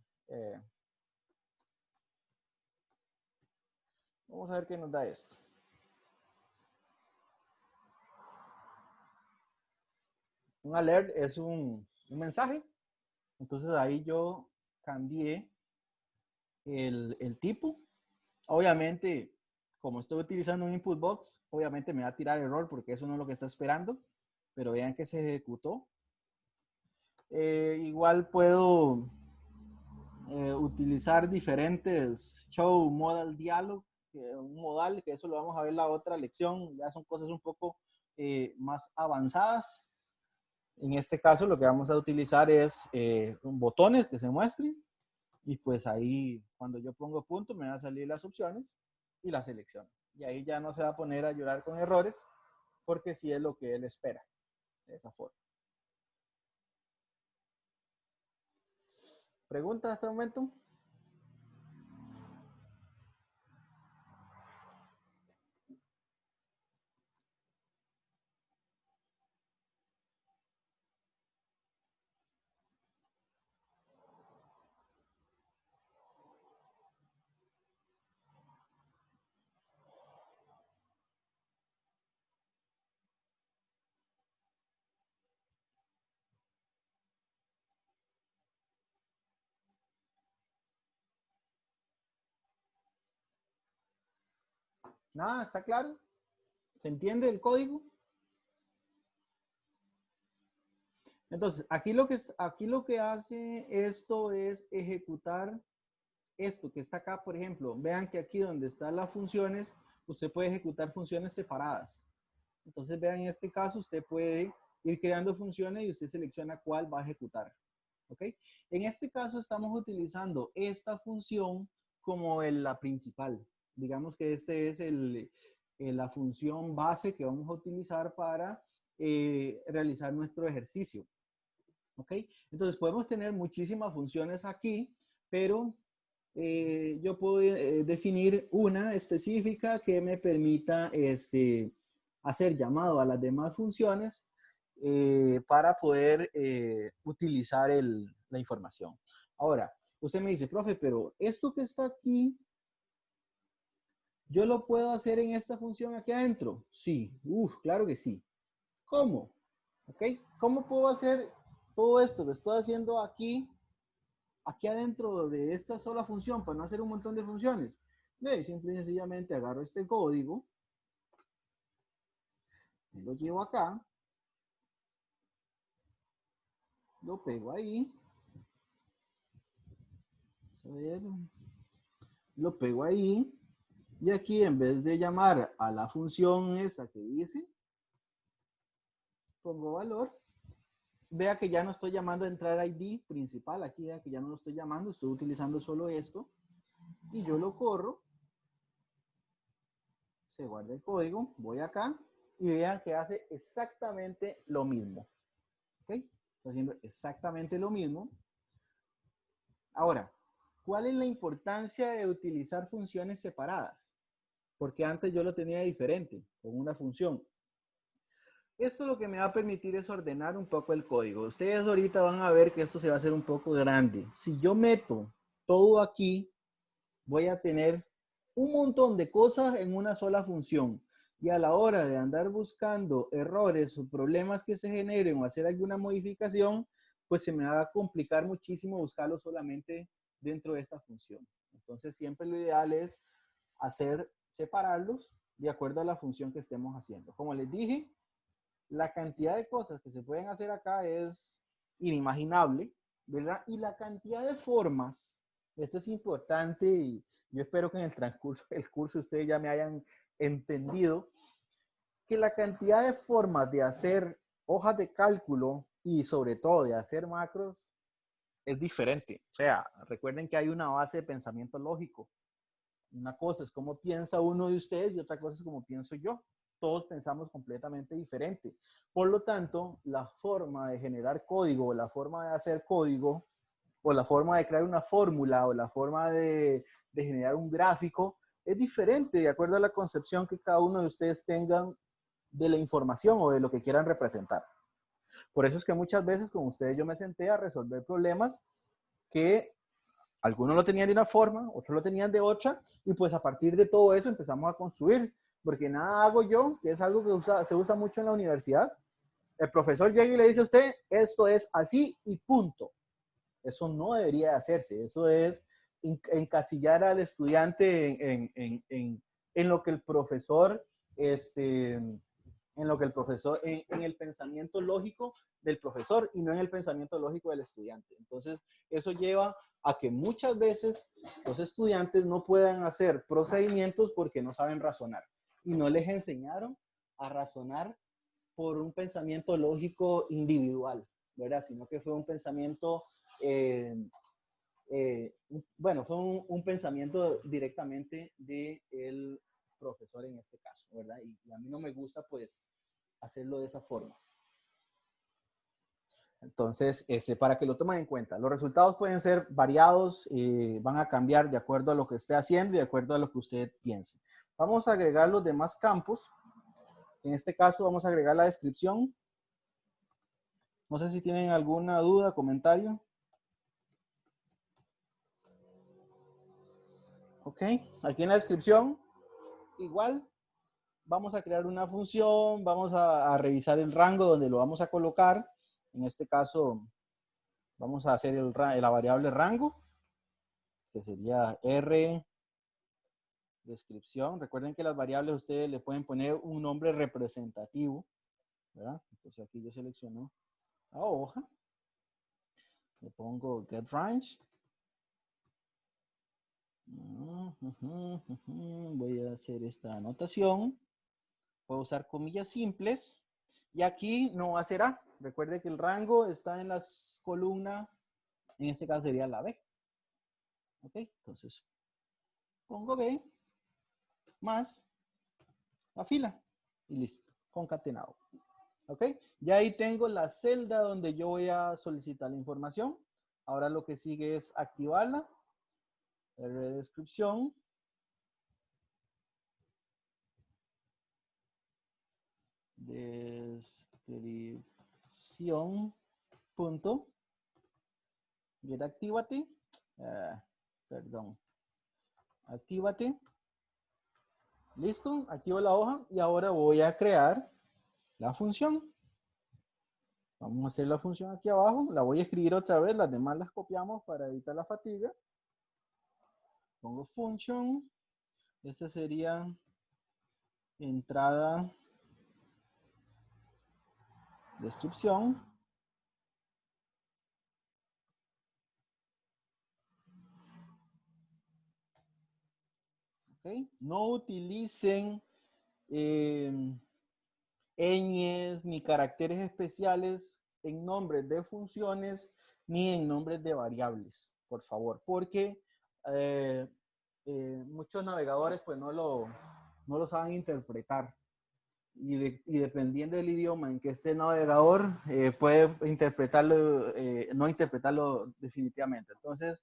vamos a ver qué nos da esto. Un alert es un mensaje. Entonces ahí yo cambié el tipo. Obviamente, como estoy utilizando un input box, obviamente me va a tirar error porque eso no es lo que está esperando. pero vean que se ejecutó. Igual puedo utilizar diferentes show modal dialog, un modal, que eso lo vamos a ver en la otra lección, ya son cosas un poco más avanzadas. En este caso lo que vamos a utilizar es botones que se muestren y pues ahí cuando yo pongo punto me van a salir las opciones y la selección. Y ahí ya no se va a poner a llorar con errores porque sí es lo que él espera de esa forma. ¿Pregunta hasta el momento? Nada, ¿está claro? ¿Se entiende el código? Entonces, aquí lo que hace esto es ejecutar esto que está acá, por ejemplo. Vean que aquí donde están las funciones, usted puede ejecutar funciones separadas. Entonces, vean, en este caso, usted puede ir creando funciones y usted selecciona cuál va a ejecutar. ¿Ok? En este caso, estamos utilizando esta función como la principal. Digamos que este es la función base que vamos a utilizar para realizar nuestro ejercicio. ¿Ok? Entonces, podemos tener muchísimas funciones aquí, pero yo puedo definir una específica que me permita hacer llamado a las demás funciones para poder utilizar la información. Ahora, usted me dice, profe, pero esto que está aquí, ¿yo lo puedo hacer en esta función aquí adentro? Sí, claro que sí. ¿Cómo? ¿Ok? ¿Cómo puedo hacer todo esto que estoy haciendo aquí adentro de esta sola función para no hacer un montón de funciones? Simple y sencillamente agarro este código, lo llevo acá, lo pego ahí, vamos a ver, lo pego ahí, y aquí en vez de llamar a la función esa que dice, pongo valor. Vea que ya no estoy llamando a entrar ID principal, aquí vea que ya no lo estoy llamando, estoy utilizando solo esto, y yo lo corro, se guarda el código, voy acá, y vean que hace exactamente lo mismo. ¿Ok? Estoy haciendo exactamente lo mismo. Ahora, ¿cuál es la importancia de utilizar funciones separadas? Porque antes yo lo tenía diferente, con una función. Esto lo que me va a permitir es ordenar un poco el código. Ustedes ahorita van a ver que esto se va a hacer un poco grande. Si yo meto todo aquí, voy a tener un montón de cosas en una sola función. Y a la hora de andar buscando errores o problemas que se generen o hacer alguna modificación, pues se me va a complicar muchísimo buscarlo solamente dentro de esta función. Entonces, siempre lo ideal es separarlos de acuerdo a la función que estemos haciendo. Como les dije, la cantidad de cosas que se pueden hacer acá es inimaginable, ¿verdad? Y la cantidad de formas, esto es importante y yo espero que en el transcurso del curso ustedes ya me hayan entendido, que la cantidad de formas de hacer hojas de cálculo y sobre todo de hacer macros es diferente. O sea, recuerden que hay una base de pensamiento lógico. Una cosa es cómo piensa uno de ustedes y otra cosa es cómo pienso yo. Todos pensamos completamente diferente. Por lo tanto, la forma de generar código, la forma de hacer código, o la forma de crear una fórmula, o la forma de generar un gráfico, es diferente de acuerdo a la concepción que cada uno de ustedes tengan de la información o de lo que quieran representar. Por eso es que muchas veces con ustedes yo me senté a resolver problemas que algunos lo tenían de una forma, otros lo tenían de otra, y pues a partir de todo eso empezamos a construir, porque nada hago yo, que es algo que se usa mucho en la universidad. El profesor llega y le dice a usted, esto es así y punto. Eso no debería hacerse, eso es encasillar al estudiante en lo que el profesor en lo que el profesor, en el pensamiento lógico del profesor y no en el pensamiento lógico del estudiante. Entonces, eso lleva a que muchas veces los estudiantes no puedan hacer procedimientos porque no saben razonar y no les enseñaron a razonar por un pensamiento lógico individual, ¿verdad? Sino que fue un pensamiento, bueno, fue un pensamiento directamente del profesor en este caso, ¿verdad? Y a mí no me gusta, pues, hacerlo de esa forma. Entonces, para que lo tomen en cuenta, los resultados pueden ser variados, van a cambiar de acuerdo a lo que esté haciendo y de acuerdo a lo que usted piense. Vamos a agregar los demás campos. En este caso vamos a agregar la descripción. No sé si tienen alguna duda, comentario. Ok, aquí en la descripción, igual, vamos a crear una función, vamos a revisar el rango donde lo vamos a colocar. En este caso, vamos a hacer la variable rango, que sería R descripción. Recuerden que las variables ustedes le pueden poner un nombre representativo, ¿verdad? Entonces aquí yo selecciono la hoja, le pongo getRange. Voy a hacer esta anotación. Puedo usar comillas simples. Y aquí no va a ser A. Recuerde que el rango está en las columnas. En este caso sería la B. Ok, entonces pongo B más la fila. Y listo, concatenado. Ok, ya ahí tengo la celda donde yo voy a solicitar la información. Ahora lo que sigue es activarla. Descripción. Descripción. Punto. Get activate. Perdón. Actívate. Listo. Activo la hoja y ahora voy a crear la función. Vamos a hacer la función aquí abajo. La voy a escribir otra vez. Las demás las copiamos para evitar la fatiga. Pongo function. Esta sería entrada descripción. Okay. No utilicen ñes ni caracteres especiales en nombres de funciones ni en nombres de variables, por favor, porque muchos navegadores pues no lo saben interpretar. Y dependiendo del idioma en que esté el navegador, puede interpretarlo, no interpretarlo definitivamente. Entonces,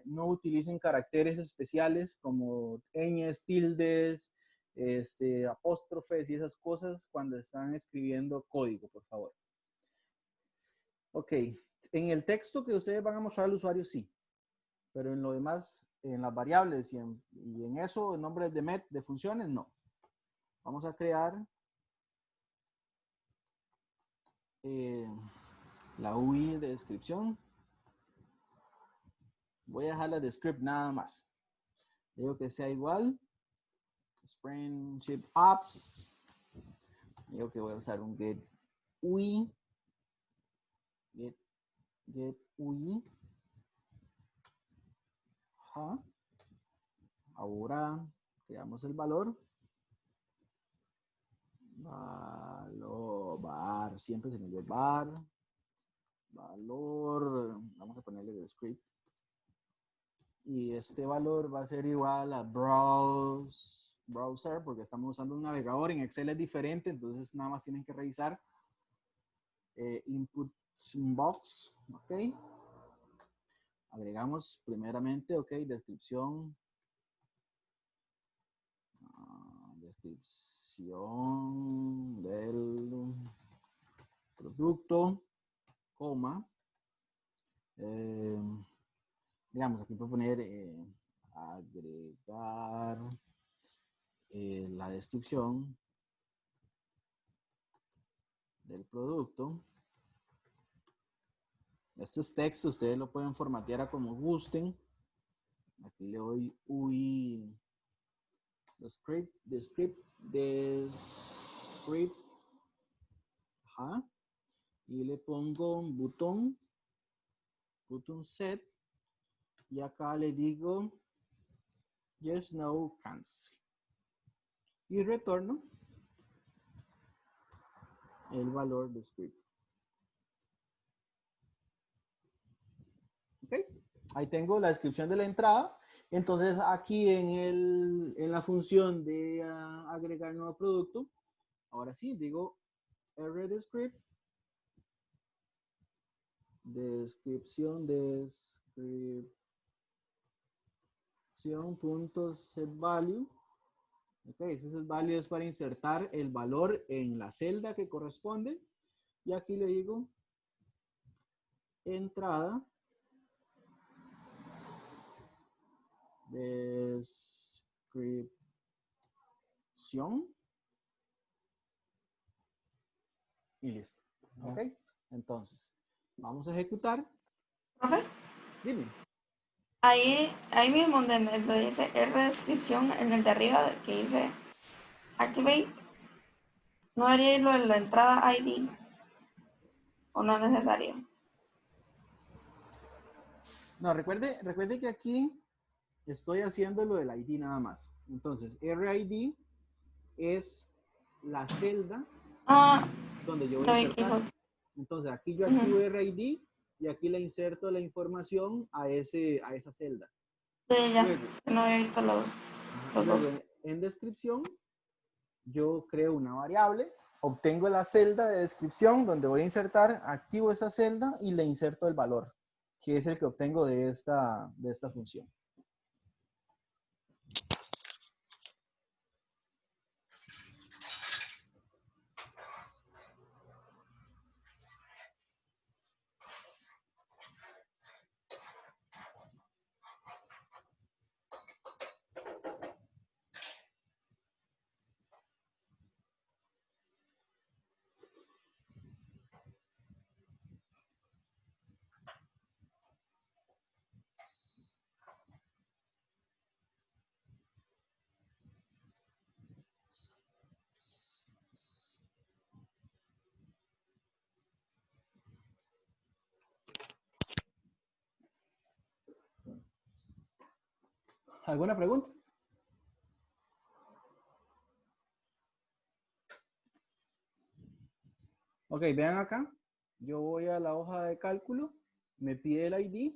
no utilicen caracteres especiales como ñes, tildes, apóstrofes y esas cosas cuando están escribiendo código, por favor. Ok, en el texto que ustedes van a mostrar al usuario, sí. Pero en lo demás, en las variables y en eso, en nombres de funciones, no. Vamos a crear la UI de descripción. Voy a dejar la de script nada más. Digo que sea igual. Springship apps. Digo que voy a usar un get UI. Get UI. Ajá. Ahora creamos el valor. Var. Siempre se me dio var. Valor. Vamos a ponerle de script. Y este valor va a ser igual a browser, porque estamos usando un navegador. En Excel es diferente, entonces nada más tienen que revisar input box, ok. Agregamos primeramente, ok, descripción. Descripción del producto, coma. Digamos, aquí puedo poner agregar la descripción del producto. Estos textos ustedes lo pueden formatear a como gusten. Aquí le doy UI descript script. Ajá. Y le pongo un botón set. Y acá le digo yes, no, cancel. Y retorno el valor de script. ¿Ok? Ahí tengo la descripción de la entrada. Entonces aquí en la función de agregar nuevo producto, ahora sí digo rdescript, descripción.setValue. Ok, ese setValue es para insertar el valor en la celda que corresponde. Y aquí le digo entrada descripción y listo. Ok, entonces vamos a ejecutar. Profe, Dime. ahí mismo donde dice R descripción, en el de arriba que dice activate, ¿no haría lo de la entrada ID? ¿O no es necesario? No, recuerde que aquí estoy haciendo lo del ID nada más. Entonces, RID es la celda Ah, donde yo voy a ya vi que insertar. hizo. Entonces, aquí yo activo RID y aquí le inserto la información a esa celda. Sí, ya, Luego, no había visto los luego dos. en descripción, yo creo una variable, obtengo la celda de descripción donde voy a insertar, activo esa celda y le inserto el valor, que es el que obtengo de esta función. ¿Alguna pregunta? Ok, vean acá. Yo voy a la hoja de cálculo, me pide el ID,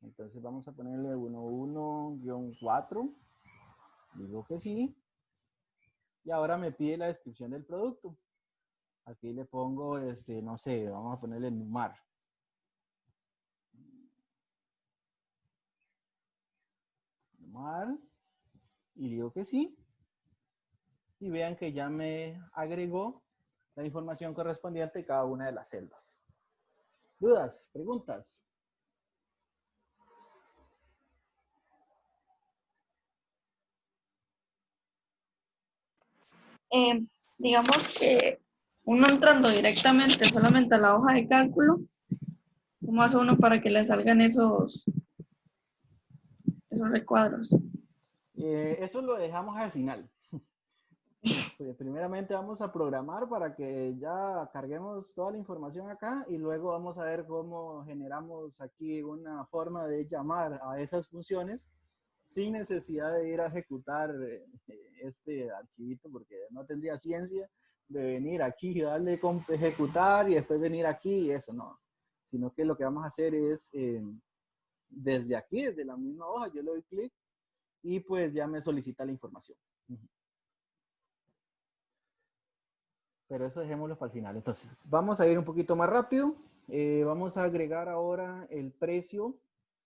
entonces vamos a ponerle 11-4, digo que sí, y ahora me pide la descripción del producto. Aquí le pongo, no sé, vamos a ponerle Numar. Numar, y digo que sí, y vean que ya me agregó la información correspondiente a cada una de las celdas. ¿Dudas? ¿Preguntas? Digamos que uno entrando directamente solamente a la hoja de cálculo, ¿cómo hace uno para que le salgan esos recuadros? Eso lo dejamos al final. Primeramente vamos a programar para que ya carguemos toda la información acá y luego vamos a ver cómo generamos aquí una forma de llamar a esas funciones sin necesidad de ir a ejecutar este archivito, porque no tendría ciencia de venir aquí y darle ejecutar y después venir aquí y eso no, sino que lo que vamos a hacer es desde aquí, desde la misma hoja, yo le doy clic y pues ya me solicita la información. Pero eso dejémoslo para el final. Entonces, vamos a ir un poquito más rápido. Vamos a agregar ahora el precio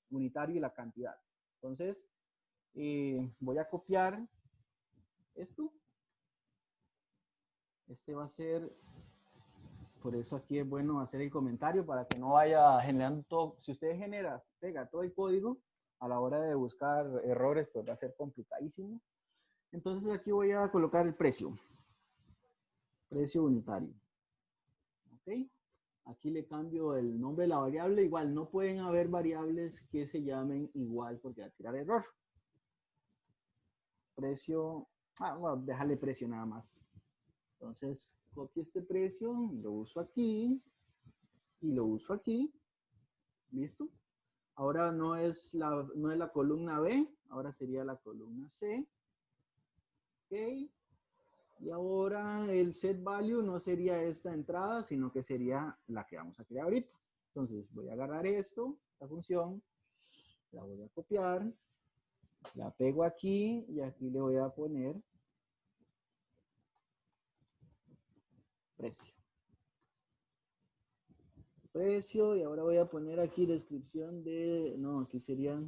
unitario y la cantidad. Entonces, voy a copiar esto. Este va a ser, por eso aquí es bueno hacer el comentario para que no vaya generando todo. Si usted pega todo el código, a la hora de buscar errores, pues va a ser complicadísimo. Entonces aquí voy a colocar el precio. Precio unitario. ¿Ok? Aquí le cambio el nombre de la variable. Igual, no pueden haber variables que se llamen igual porque va a tirar error. Precio, bueno, déjale precio nada más. Entonces, copio este precio y lo uso aquí. Y lo uso aquí. ¿Listo? Ahora no es la columna B, ahora sería la columna C. Ok. Y ahora el set value no sería esta entrada, sino que sería la que vamos a crear ahorita. Entonces voy a agarrar esto, la función, la voy a copiar, la pego aquí y aquí le voy a poner precio. Precio y ahora voy a poner aquí descripción de, no, aquí sería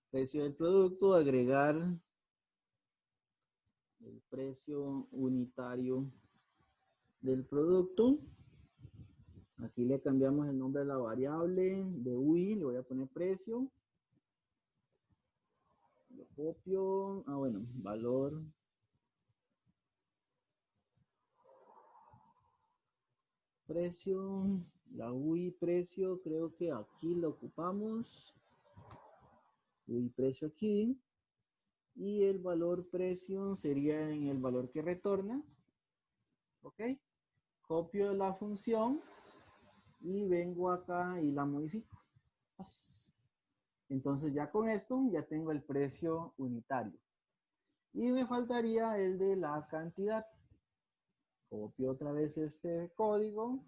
precio del producto, agregar el precio unitario del producto. Aquí le cambiamos el nombre a la variable de UI, le voy a poner precio. Lo copio, bueno, valor. Precio, la UI precio, creo que aquí lo ocupamos. UI precio aquí. Y el valor precio sería en el valor que retorna. Ok. Copio la función y vengo acá y la modifico. Entonces ya con esto ya tengo el precio unitario. Y me faltaría el de la cantidad. Copio otra vez este código.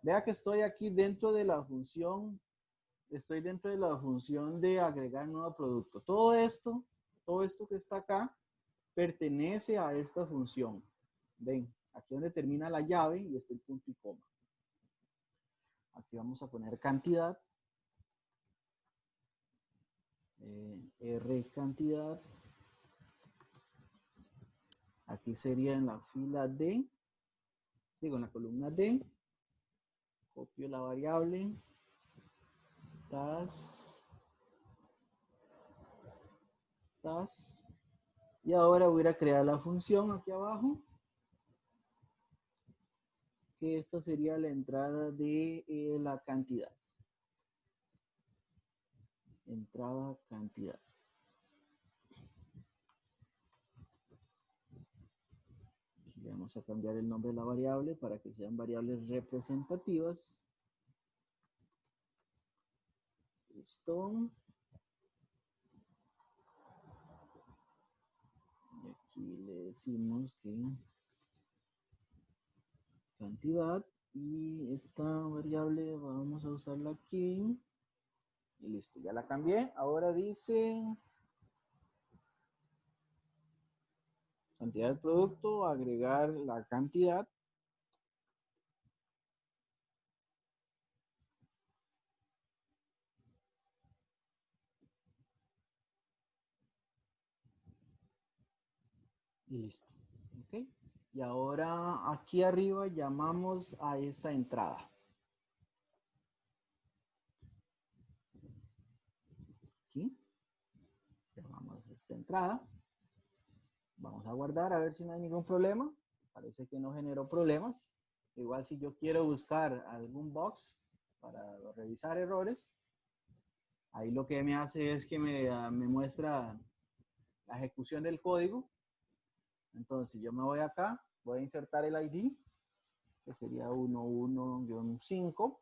Vea que estoy aquí dentro de la función. Estoy dentro de la función de agregar nuevo producto. Todo esto que está acá, pertenece a esta función. Ven, aquí donde termina la llave y está el punto y coma. Aquí vamos a poner cantidad. R cantidad. Aquí sería en la fila D. Digo, en la columna D. Copio la variable. Tas. Y ahora voy a crear la función aquí abajo. Que esta sería la entrada de la cantidad. Entrada cantidad. Aquí le vamos a cambiar el nombre de la variable para que sean variables representativas. Listo. Y aquí le decimos que cantidad. Y esta variable vamos a usarla aquí. Y listo, ya la cambié. Ahora dice cantidad del producto, agregar la cantidad. Y listo. ¿Ok? Y ahora aquí arriba llamamos a esta entrada. Aquí. Llamamos a esta entrada. Vamos a guardar a ver si no hay ningún problema. Parece que no generó problemas. Igual si yo quiero buscar algún box para revisar errores, ahí lo que me hace es que me muestra la ejecución del código. Entonces yo me voy acá, voy a insertar el ID, que sería 11-5.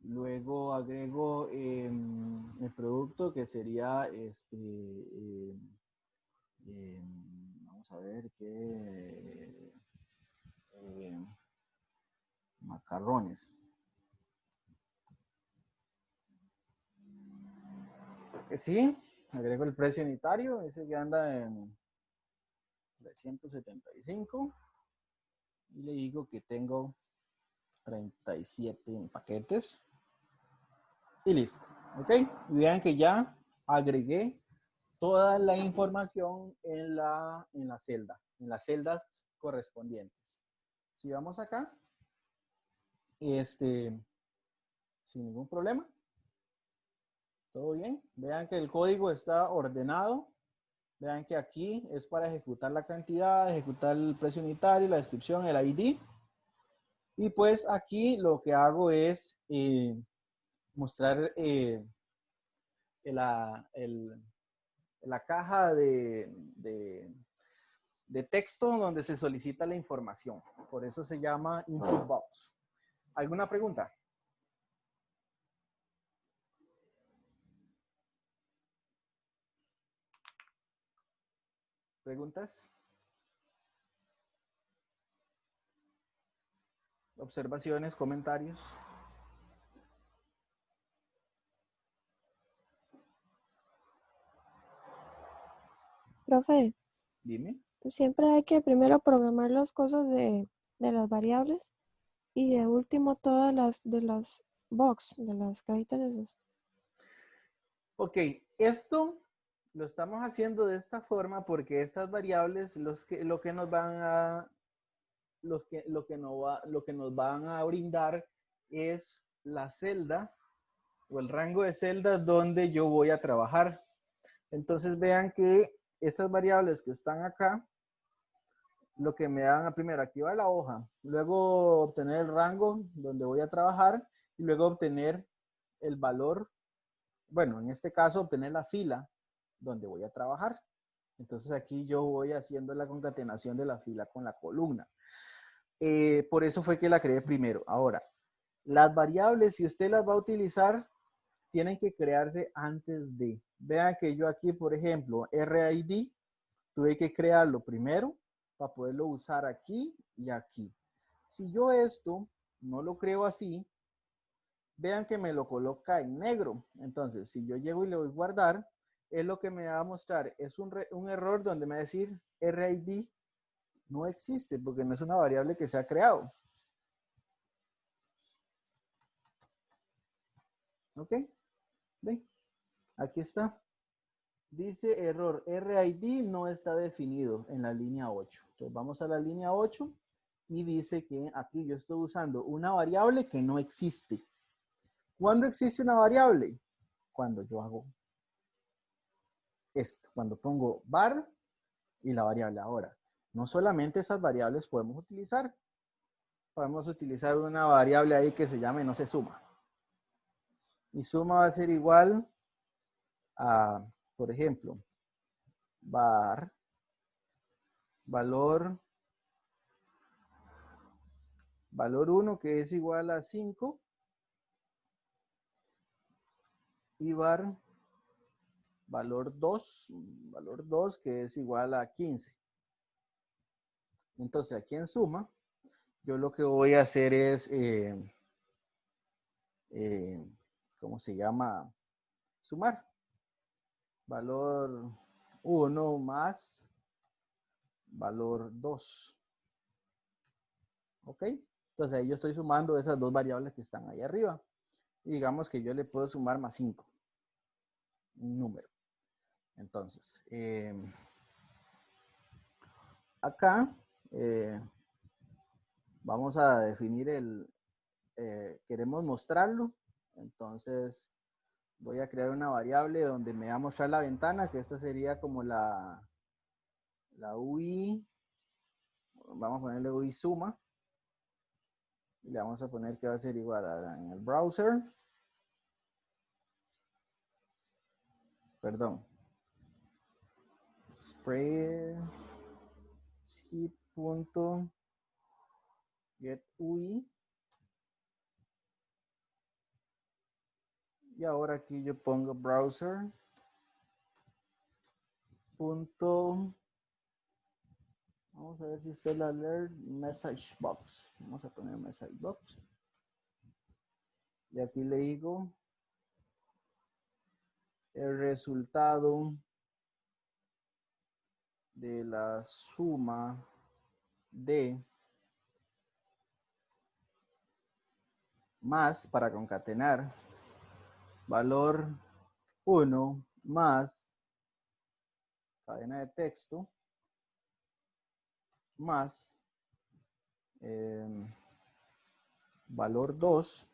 Luego agrego el producto, que sería vamos a ver qué macarrones. Que sí, agrego el precio unitario, ese que anda en 375. Y le digo que tengo 37 paquetes. Y listo. ¿Ok? Y vean que ya agregué toda la información en la celda, en las celdas correspondientes. Si vamos acá, sin ningún problema. ¿Todo bien? Vean que el código está ordenado. Vean que aquí es para ejecutar la cantidad, ejecutar el precio unitario, la descripción, el ID. Y pues aquí lo que hago es mostrar el la caja de texto donde se solicita la información. Por eso se llama input box. ¿Alguna pregunta? ¿Preguntas? ¿Observaciones? ¿Comentarios? Profe, Dime. siempre hay que primero programar las cosas de las variables y de último todas las de las box, de las cajitas esas. Ok, esto lo estamos haciendo de esta forma porque estas variables lo que nos van a lo que nos van a brindar es la celda o el rango de celdas donde yo voy a trabajar. Entonces vean que estas variables que están acá, lo que me dan a primero activar la hoja, luego obtener el rango donde voy a trabajar y luego obtener el valor, bueno, en este caso obtener la fila donde voy a trabajar. Entonces aquí yo voy haciendo la concatenación de la fila con la columna. Por eso fue que la creé primero. Ahora, las variables, si usted las va a utilizar, tienen que crearse antes de. Vean que yo aquí, por ejemplo, RID, tuve que crearlo primero para poderlo usar aquí y aquí. Si yo esto no lo creo así, vean que me lo coloca en negro. Entonces, si yo llego y le doy guardar, es lo que me va a mostrar. Es un error donde me va a decir RID no existe porque no es una variable que se ha creado. ¿Ok? ¿Ven? Aquí está. Dice error, RID no está definido en la línea 8. Entonces vamos a la línea 8 y dice que aquí yo estoy usando una variable que no existe. ¿Cuándo existe una variable? Cuando yo hago esto, cuando pongo var y la variable. Ahora, no solamente esas variables podemos utilizar una variable ahí que se llame, no sé, suma. Y suma va a ser igual a, por ejemplo, var valor 1 que es igual a 5 y var valor 2 que es igual a 15. Entonces aquí en suma, yo lo que voy a hacer es, ¿cómo se llama? Sumar. Valor 1 más valor 2. ¿Ok? Entonces ahí yo estoy sumando esas dos variables que están ahí arriba. Y digamos que yo le puedo sumar más 5. Un número. Entonces, acá vamos a definir queremos mostrarlo. Entonces, voy a crear una variable donde me va a mostrar la ventana, que esta sería como la UI. Vamos a ponerle UI suma. Y le vamos a poner que va a ser igual en el browser. Perdón. Spreadsheet.getUI. Y ahora aquí yo pongo browser. Vamos a ver si está el alert message box. Vamos a poner message box. Y aquí le digo el resultado de la suma de más para concatenar valor 1 más cadena de texto más valor 2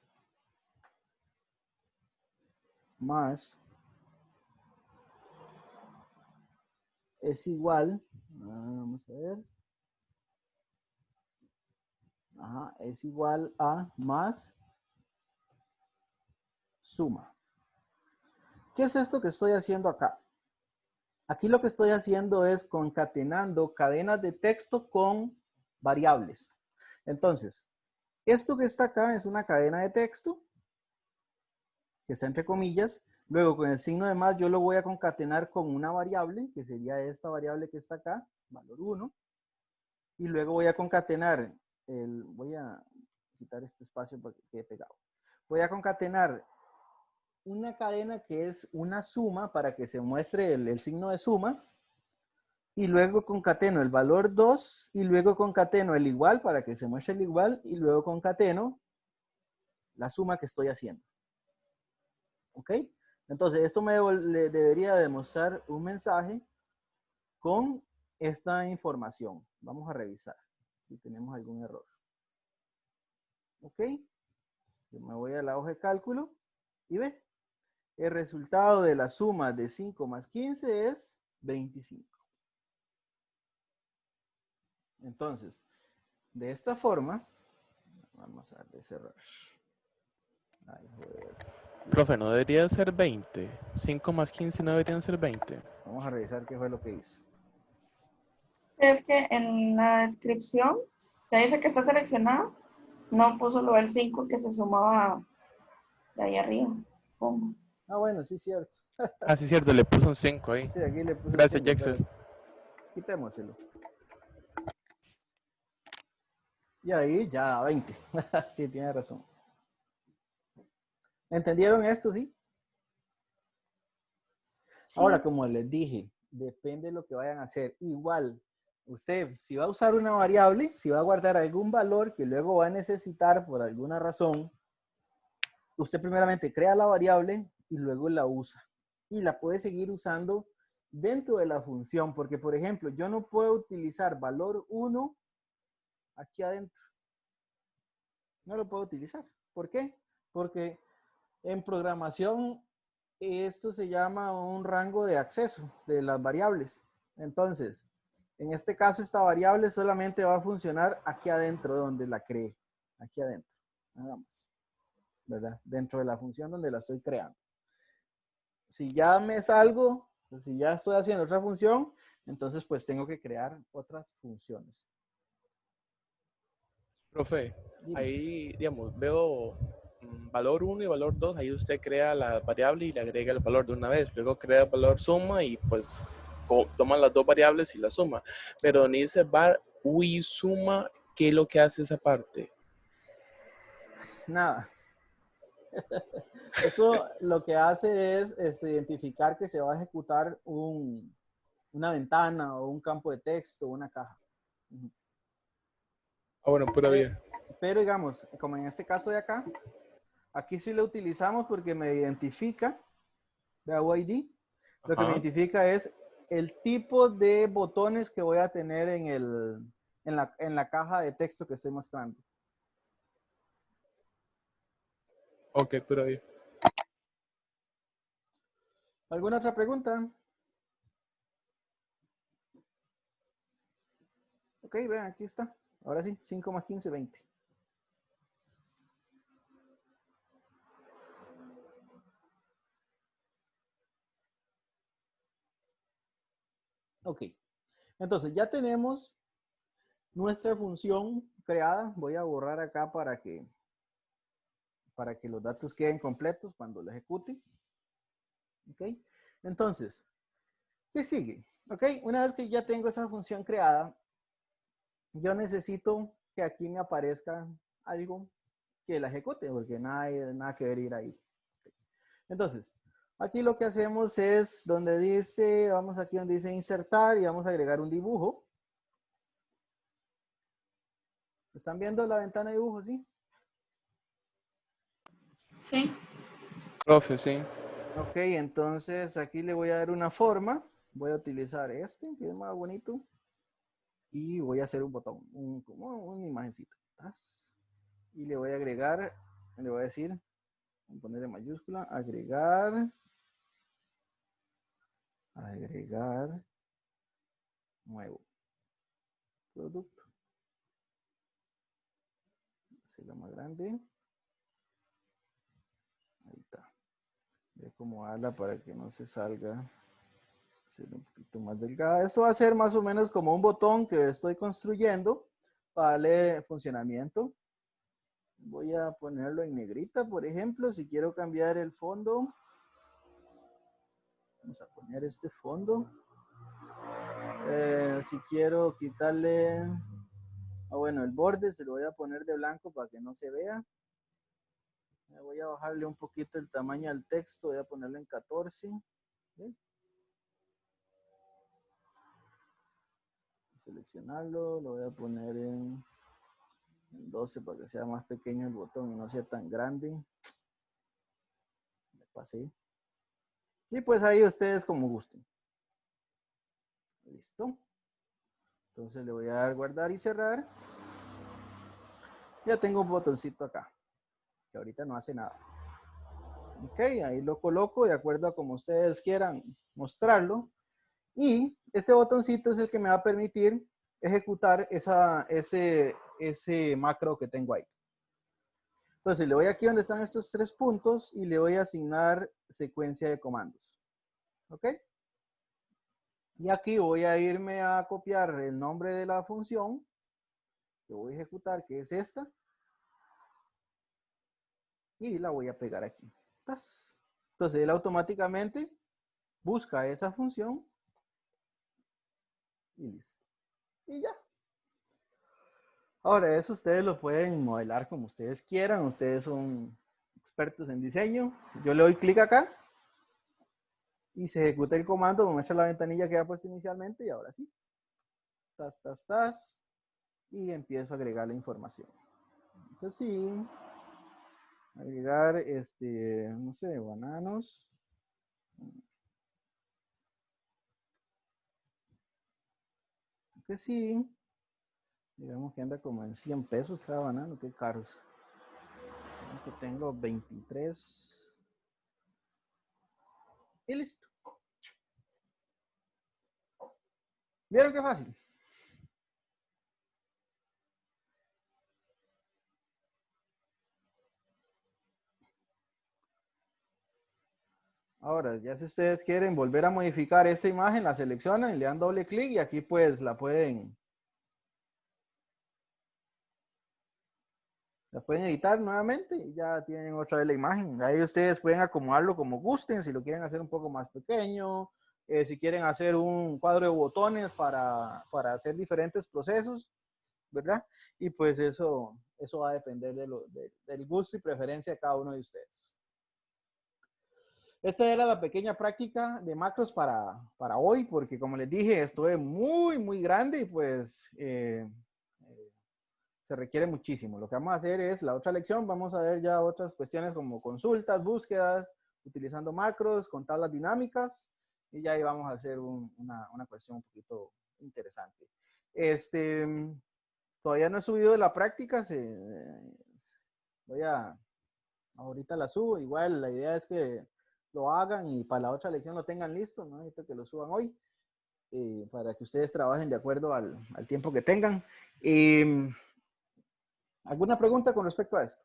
más es igual, vamos a ver, es igual a más suma. ¿Qué es esto que estoy haciendo acá? Aquí lo que estoy haciendo es concatenando cadenas de texto con variables. Entonces, esto que está acá es una cadena de texto que está entre comillas. Luego con el signo de más yo lo voy a concatenar con una variable, que sería esta variable que está acá, valor 1. Y luego voy a concatenar, voy a quitar este espacio para que quede pegado. Voy a concatenar una cadena que es una suma para que se muestre el signo de suma. Y luego concateno el valor 2 y luego concateno el igual para que se muestre el igual y luego concateno la suma que estoy haciendo. ¿Ok? Entonces, esto me debería demostrar un mensaje con esta información. Vamos a revisar si tenemos algún error. ¿Ok? Yo me voy a la hoja de cálculo y ve. El resultado de la suma de 5 más 15 es 25. Entonces, de esta forma, vamos a darle cerrar. Ay, joder. Profe, ¿no debería ser 20? 5 más 15 no deberían ser 20. Vamos a revisar qué fue lo que hizo. Es que en la descripción te dice que está seleccionado, no puso lo del 5 que se sumaba de ahí arriba. Pongo. Ah, bueno, sí, cierto. Ah, sí, cierto, le puso un 5 ahí. Sí, aquí le puse Gracias, 5, Jackson. pero quitémoselo. Y ahí ya da 20. Sí, tiene razón. ¿Entendieron esto, sí? Ahora, Sí, como les dije, depende de lo que vayan a hacer. Igual, usted, si va a usar una variable, si va a guardar algún valor que luego va a necesitar por alguna razón, usted primeramente crea la variable y luego la usa. Y la puede seguir usando dentro de la función, porque por ejemplo, yo no puedo utilizar valor 1 aquí adentro. No lo puedo utilizar. ¿Por qué? Porque en programación esto se llama un rango de acceso de las variables. Entonces, en este caso esta variable solamente va a funcionar aquí adentro donde la creé. Aquí adentro. Nada más. ¿Verdad? Dentro de la función donde la estoy creando. Si ya me salgo, si ya estoy haciendo otra función, entonces pues tengo que crear otras funciones. Profe, Dime. ahí, digamos, veo valor 1 y valor 2. Ahí usted crea la variable y le agrega el valor de una vez. Luego crea el valor suma y pues toma las dos variables y la suma. Pero ni dice var y suma, ¿qué es lo que hace esa parte? Nada. Esto lo que hace es identificar que se va a ejecutar una ventana o un campo de texto o una caja. Ah, bueno, pura vida. Pero digamos, como en este caso de acá, aquí sí lo utilizamos porque me identifica, de UID, lo que me Ajá. identifica es el tipo de botones que voy a tener en la caja de texto que estoy mostrando. Ok, pura vida. ¿Alguna otra pregunta? Ok, vean, aquí está. Ahora sí, 5 más 15, 20. Ok, entonces ya tenemos nuestra función creada. Voy a borrar acá para que los datos queden completos cuando lo ejecute. Ok, entonces, ¿qué sigue? Ok, una vez que ya tengo esa función creada, yo necesito que aquí me aparezca algo que la ejecute, porque nada que ver ir ahí. Entonces, aquí lo que hacemos es donde dice, vamos aquí donde dice insertar y vamos a agregar un dibujo. ¿Están viendo la ventana de dibujo, sí? sí. Profe, sí. Ok, entonces aquí le voy a dar una forma. Voy a utilizar este, que es más bonito. Y voy a hacer un botón, como una imagencita. Y le voy a agregar, le voy a decir, voy a ponerle mayúscula, agregar nuevo producto. Hacerlo más grande. Ahí está. Voy a acomodarla para que no se salga. Ser un poquito más delgada. Esto va a ser más o menos como un botón que estoy construyendo para darle funcionamiento. Voy a ponerlo en negrita, por ejemplo, si quiero cambiar el fondo. Vamos a poner este fondo. Si quiero quitarle, bueno, el borde se lo voy a poner de blanco para que no se vea. Voy a bajarle un poquito el tamaño al texto, voy a ponerlo en 14. ¿Sí? Seleccionarlo, lo voy a poner en 12 para que sea más pequeño el botón y no sea tan grande. Me pasé. Y pues ahí ustedes como gusten. Listo. Entonces le voy a dar guardar y cerrar. Ya tengo un botoncito acá, que ahorita no hace nada. Ok, ahí lo coloco de acuerdo a como ustedes quieran mostrarlo. Y este botoncito es el que me va a permitir ejecutar ese macro que tengo ahí. Entonces le voy aquí donde están estos 3 puntos y le voy a asignar secuencia de comandos. ¿Ok? Y aquí voy a irme a copiar el nombre de la función que voy a ejecutar, que es esta. Y la voy a pegar aquí. Entonces él automáticamente busca esa función y listo. Y ya. Ahora eso ustedes lo pueden modelar como ustedes quieran. Ustedes son expertos en diseño. Yo le doy clic acá y se ejecuta el comando, me muestra la ventanilla que había puesto inicialmente y ahora sí. Y empiezo a agregar la información. Entonces sí, agregar, no sé, bananos. Que sí, digamos que anda como en 100 pesos cada banano, qué caros. Aquí tengo 23. Y listo. ¿Vieron qué fácil? Ahora, ya si ustedes quieren volver a modificar esta imagen, la seleccionan, le dan doble clic y aquí pues la pueden editar nuevamente y ya tienen otra vez la imagen. Ahí ustedes pueden acomodarlo como gusten, si lo quieren hacer un poco más pequeño, si quieren hacer un cuadro de botones para hacer diferentes procesos, ¿verdad? Y pues eso va a depender del gusto y preferencia de cada uno de ustedes. Esta era la pequeña práctica de macros para hoy, porque como les dije, esto es muy, muy grande y pues se requiere muchísimo. Lo que vamos a hacer es, la otra lección, vamos a ver ya otras cuestiones como consultas, búsquedas, utilizando macros, con tablas dinámicas, y ya ahí vamos a hacer una cuestión un poquito interesante. Todavía no he subido la práctica, ahorita la subo, igual la idea es que lo hagan y para la otra lección lo tengan listo, no necesito que lo suban hoy, para que ustedes trabajen de acuerdo al tiempo que tengan. ¿Alguna pregunta con respecto a esto?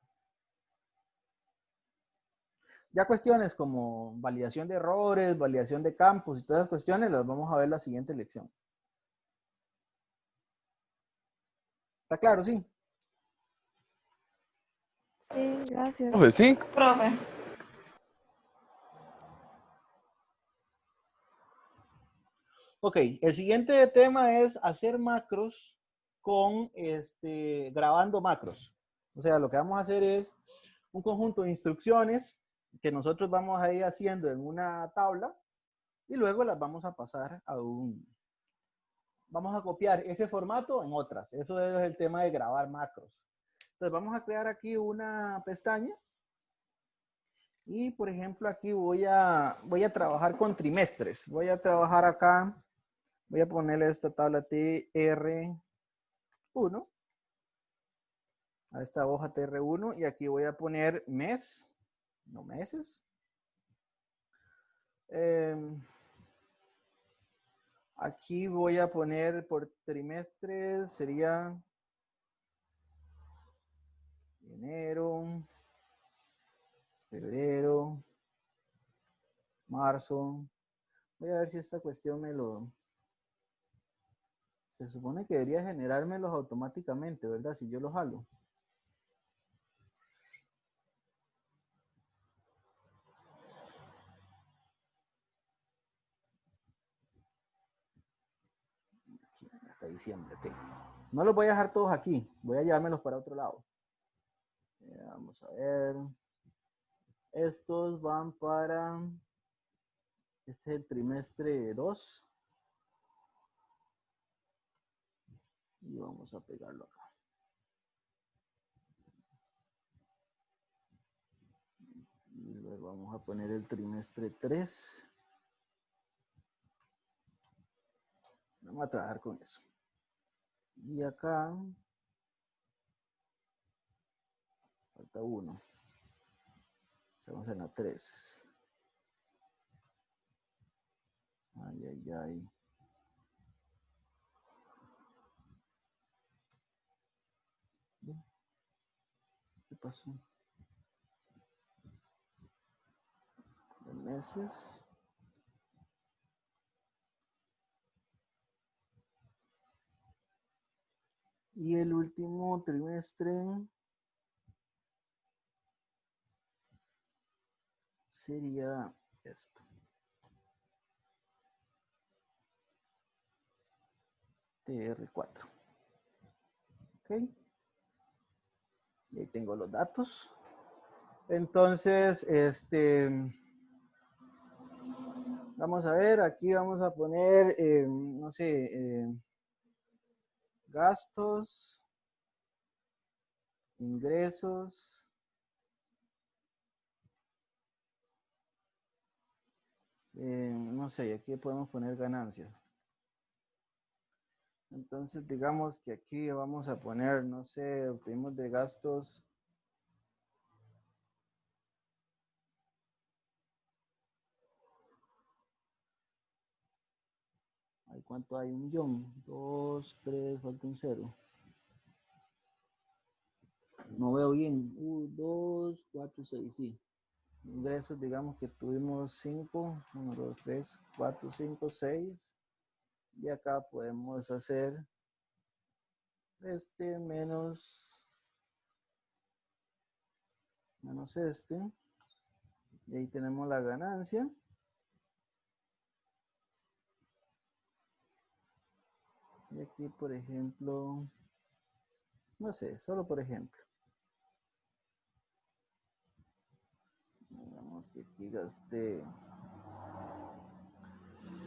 Ya cuestiones como validación de errores, validación de campos y todas esas cuestiones las vamos a ver en la siguiente lección. ¿Está claro? Sí. Sí, gracias. Pues sí. Profe, Ok, el siguiente tema es hacer macros con grabando macros. O sea, lo que vamos a hacer es un conjunto de instrucciones que nosotros vamos a ir haciendo en una tabla y luego las vamos a pasar vamos a copiar ese formato en otras. Eso es el tema de grabar macros. Entonces vamos a crear aquí una pestaña y por ejemplo aquí voy a trabajar con trimestres. Voy a trabajar acá. Voy a ponerle esta tabla TR1 a esta hoja TR1 y aquí voy a poner mes, no meses. Aquí voy a poner por trimestres, sería enero, febrero, marzo, Voy a ver si esta cuestión me lo... Se supone que debería generármelos automáticamente, ¿verdad? Si yo los jalo. Aquí, hasta diciembre, ok. No los voy a dejar todos aquí. Voy a llevármelos para otro lado. Vamos a ver. Estos van para... Este es el trimestre 2. Y vamos a pegarlo acá. Y luego vamos a poner el trimestre 3. Vamos a trabajar con eso. Y acá falta uno. Estamos en la 3. Ay, ay, ay. ¿Qué pasó? De meses. Y el último trimestre sería esto. TR4. Ok. Y ahí tengo los datos. Entonces, vamos a ver, aquí vamos a poner, no sé, gastos, ingresos, no sé, aquí podemos poner ganancias. Entonces, digamos que aquí vamos a poner, no sé, obtenemos de gastos. ¿Cuánto hay? 1.000.000. 2, 3, falta un 0. No veo bien. 1, 2, 4, 6, sí. Ingresos, digamos que tuvimos 5. 1, 2, 3, 4, 5, 6. Y acá podemos hacer menos este. Y ahí tenemos la ganancia. Y aquí, por ejemplo, no sé, solo por ejemplo. Digamos que aquí gasté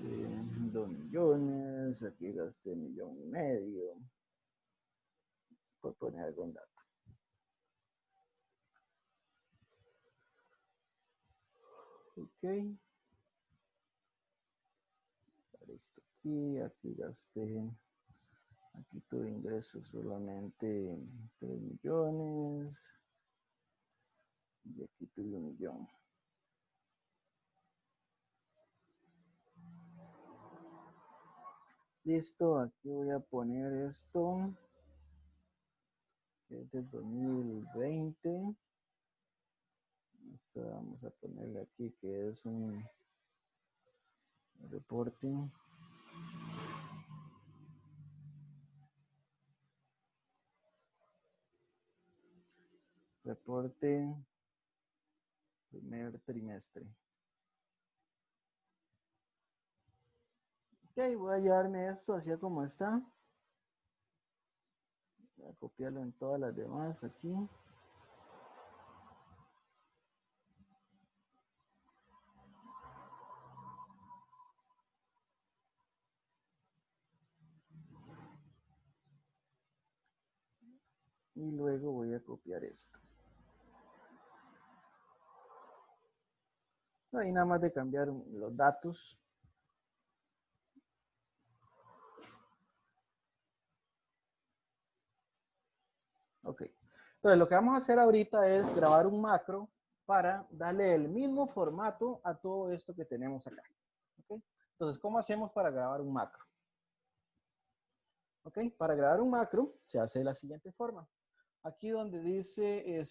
2 millones, aquí gasté 1,5 millones. Por poner algún dato. Ok. Esto aquí gasté, aquí tuve ingresos solamente 3 millones. Y aquí tuve 1,000,000. Listo, aquí voy a poner esto, que es del 2020. Esto vamos a ponerle aquí que es un reporting. Reporte primer trimestre. Ok, voy a llevarme esto así como está. Voy a copiarlo en todas las demás aquí. Y luego voy a copiar esto. Ahí nada más de cambiar los datos. Ok. Entonces lo que vamos a hacer ahorita es grabar un macro para darle el mismo formato a todo esto que tenemos acá. Ok. Entonces, ¿cómo hacemos para grabar un macro? Ok. Para grabar un macro se hace de la siguiente forma. Aquí donde dice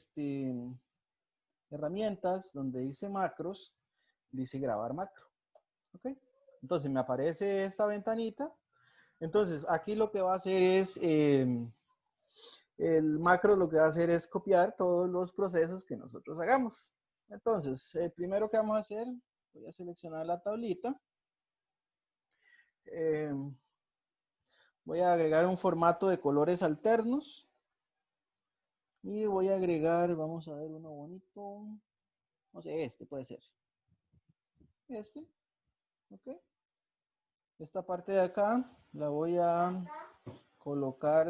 herramientas, donde dice macros, dice grabar macro. ¿Ok? Entonces me aparece esta ventanita. Entonces aquí lo que va a hacer es, el macro lo que va a hacer es copiar todos los procesos que nosotros hagamos. Entonces, el primero que vamos a hacer, voy a seleccionar la tablita. Voy a agregar un formato de colores alternos. Y voy a agregar, vamos a ver uno bonito. No sé, este puede ser. Este. Ok. Esta parte de acá la voy a colocar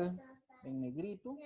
en negrito.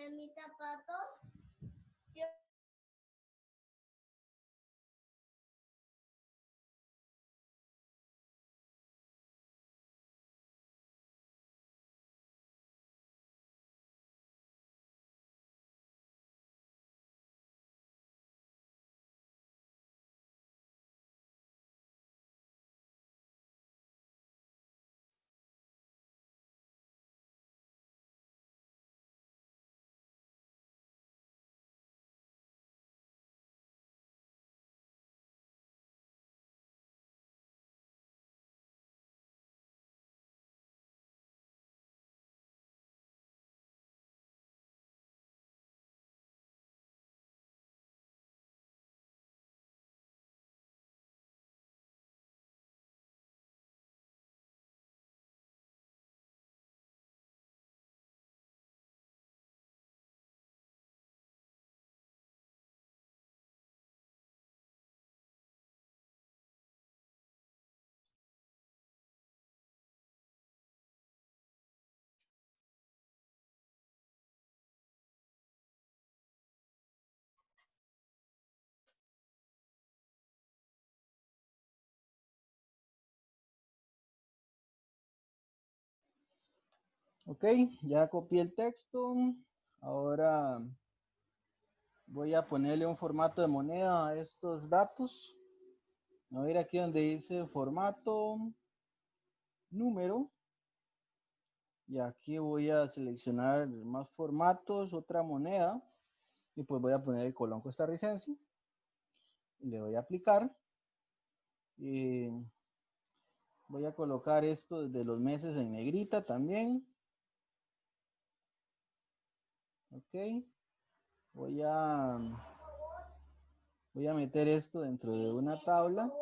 Ok, ya copié el texto. Ahora voy a ponerle un formato de moneda a estos datos. Voy a ir aquí donde dice formato, número. Y aquí voy a seleccionar más formatos, otra moneda. Y pues voy a poner el colón costarricense. Y le voy a aplicar. Y voy a colocar esto de los meses en negrita también. Ok. Voy a meter esto dentro de una tabla.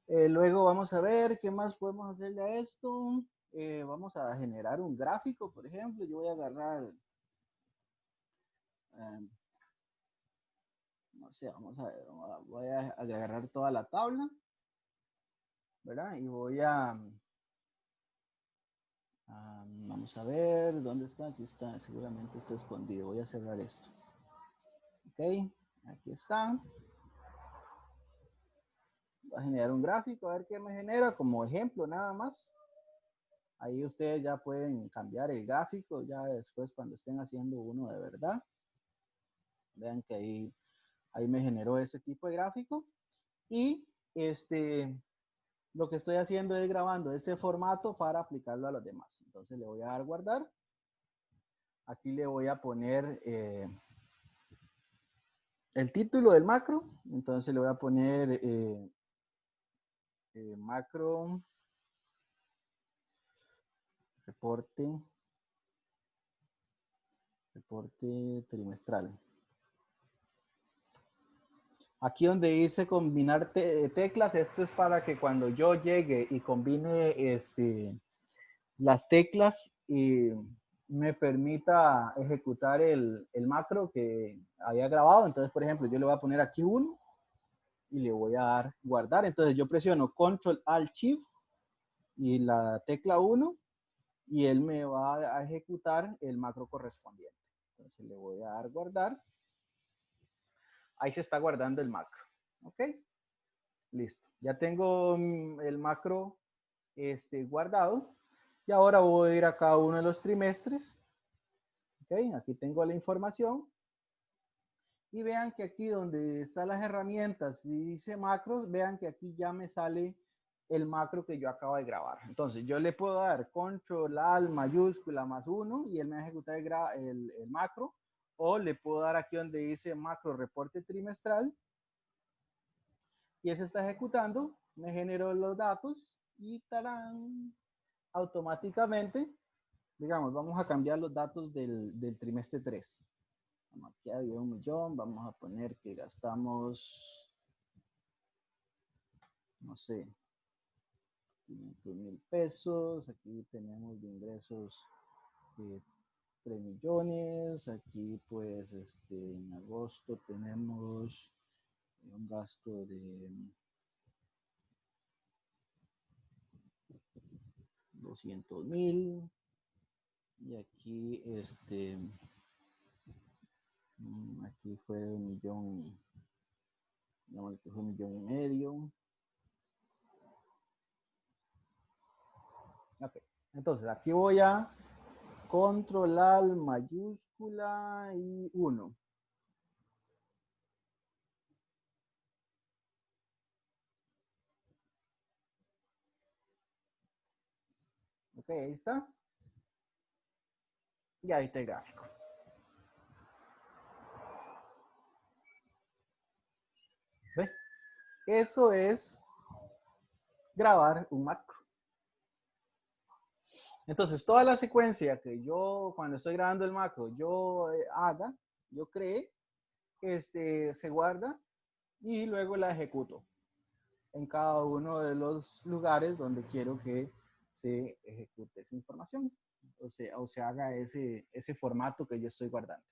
Luego vamos a ver qué más podemos hacerle a esto. Vamos a generar un gráfico, por ejemplo. Yo voy a agarrar, no sé, vamos a ver, voy a agarrar toda la tabla, ¿verdad? Y voy vamos a ver, ¿dónde está? Aquí está, seguramente está escondido. Voy a cerrar esto. Ok, aquí está. Voy a generar un gráfico, a ver qué me genera como ejemplo nada más. Ahí ustedes ya pueden cambiar el gráfico ya después cuando estén haciendo uno de verdad. Vean que ahí me generó ese tipo de gráfico. Y lo que estoy haciendo es grabando este formato para aplicarlo a los demás. Entonces le voy a dar guardar. Aquí le voy a poner el título del macro. Entonces le voy a poner macro reporte trimestral. Aquí donde dice combinar teclas, esto es para que cuando yo llegue y combine las teclas y me permita ejecutar el macro que había grabado. Entonces, por ejemplo, yo le voy a poner aquí 1 y le voy a dar guardar. Entonces yo presiono Control Alt Shift y la tecla 1 y él me va a ejecutar el macro correspondiente. Entonces le voy a dar guardar. Ahí se está guardando el macro. ¿Ok? Listo. Ya tengo el macro guardado. Y ahora voy a ir a cada uno de los trimestres. ¿Ok? Aquí tengo la información. Y vean que aquí donde están las herramientas y dice macros, vean que aquí ya me sale el macro que yo acabo de grabar. Entonces yo le puedo dar Control Alt mayúscula más 1 y él me va a ejecutar el macro. O le puedo dar aquí donde dice macro reporte trimestral. Y ese está ejecutando, me generó los datos y ¡tarán! Automáticamente, digamos, vamos a cambiar los datos del trimestre 3. Aquí había 1.000.000, vamos a poner que gastamos, no sé, 500.000 pesos. Aquí tenemos de ingresos 3 millones. Aquí pues en agosto tenemos un gasto de 200.000. Y aquí aquí fue 1.000.000, digamos que fue 1.500.000. Ok, entonces aquí voy a controlar mayúscula y 1. Ok, ahí está. Y ahí está el gráfico. ¿Ve? Eso es grabar un macro. Entonces, toda la secuencia que yo, cuando estoy grabando el macro, yo yo cree, se guarda y luego la ejecuto en cada uno de los lugares donde quiero que se ejecute esa información. O se haga ese formato que yo estoy guardando.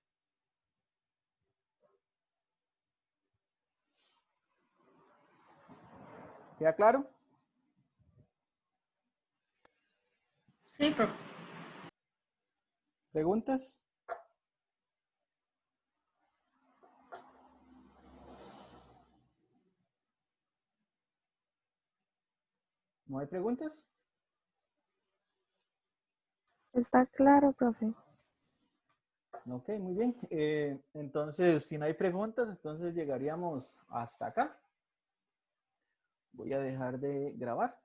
¿Queda claro? Sí, profe. ¿Preguntas? ¿No hay preguntas? Está claro, profe. Ok, muy bien. Entonces, si no hay preguntas, entonces llegaríamos hasta acá. Voy a dejar de grabar.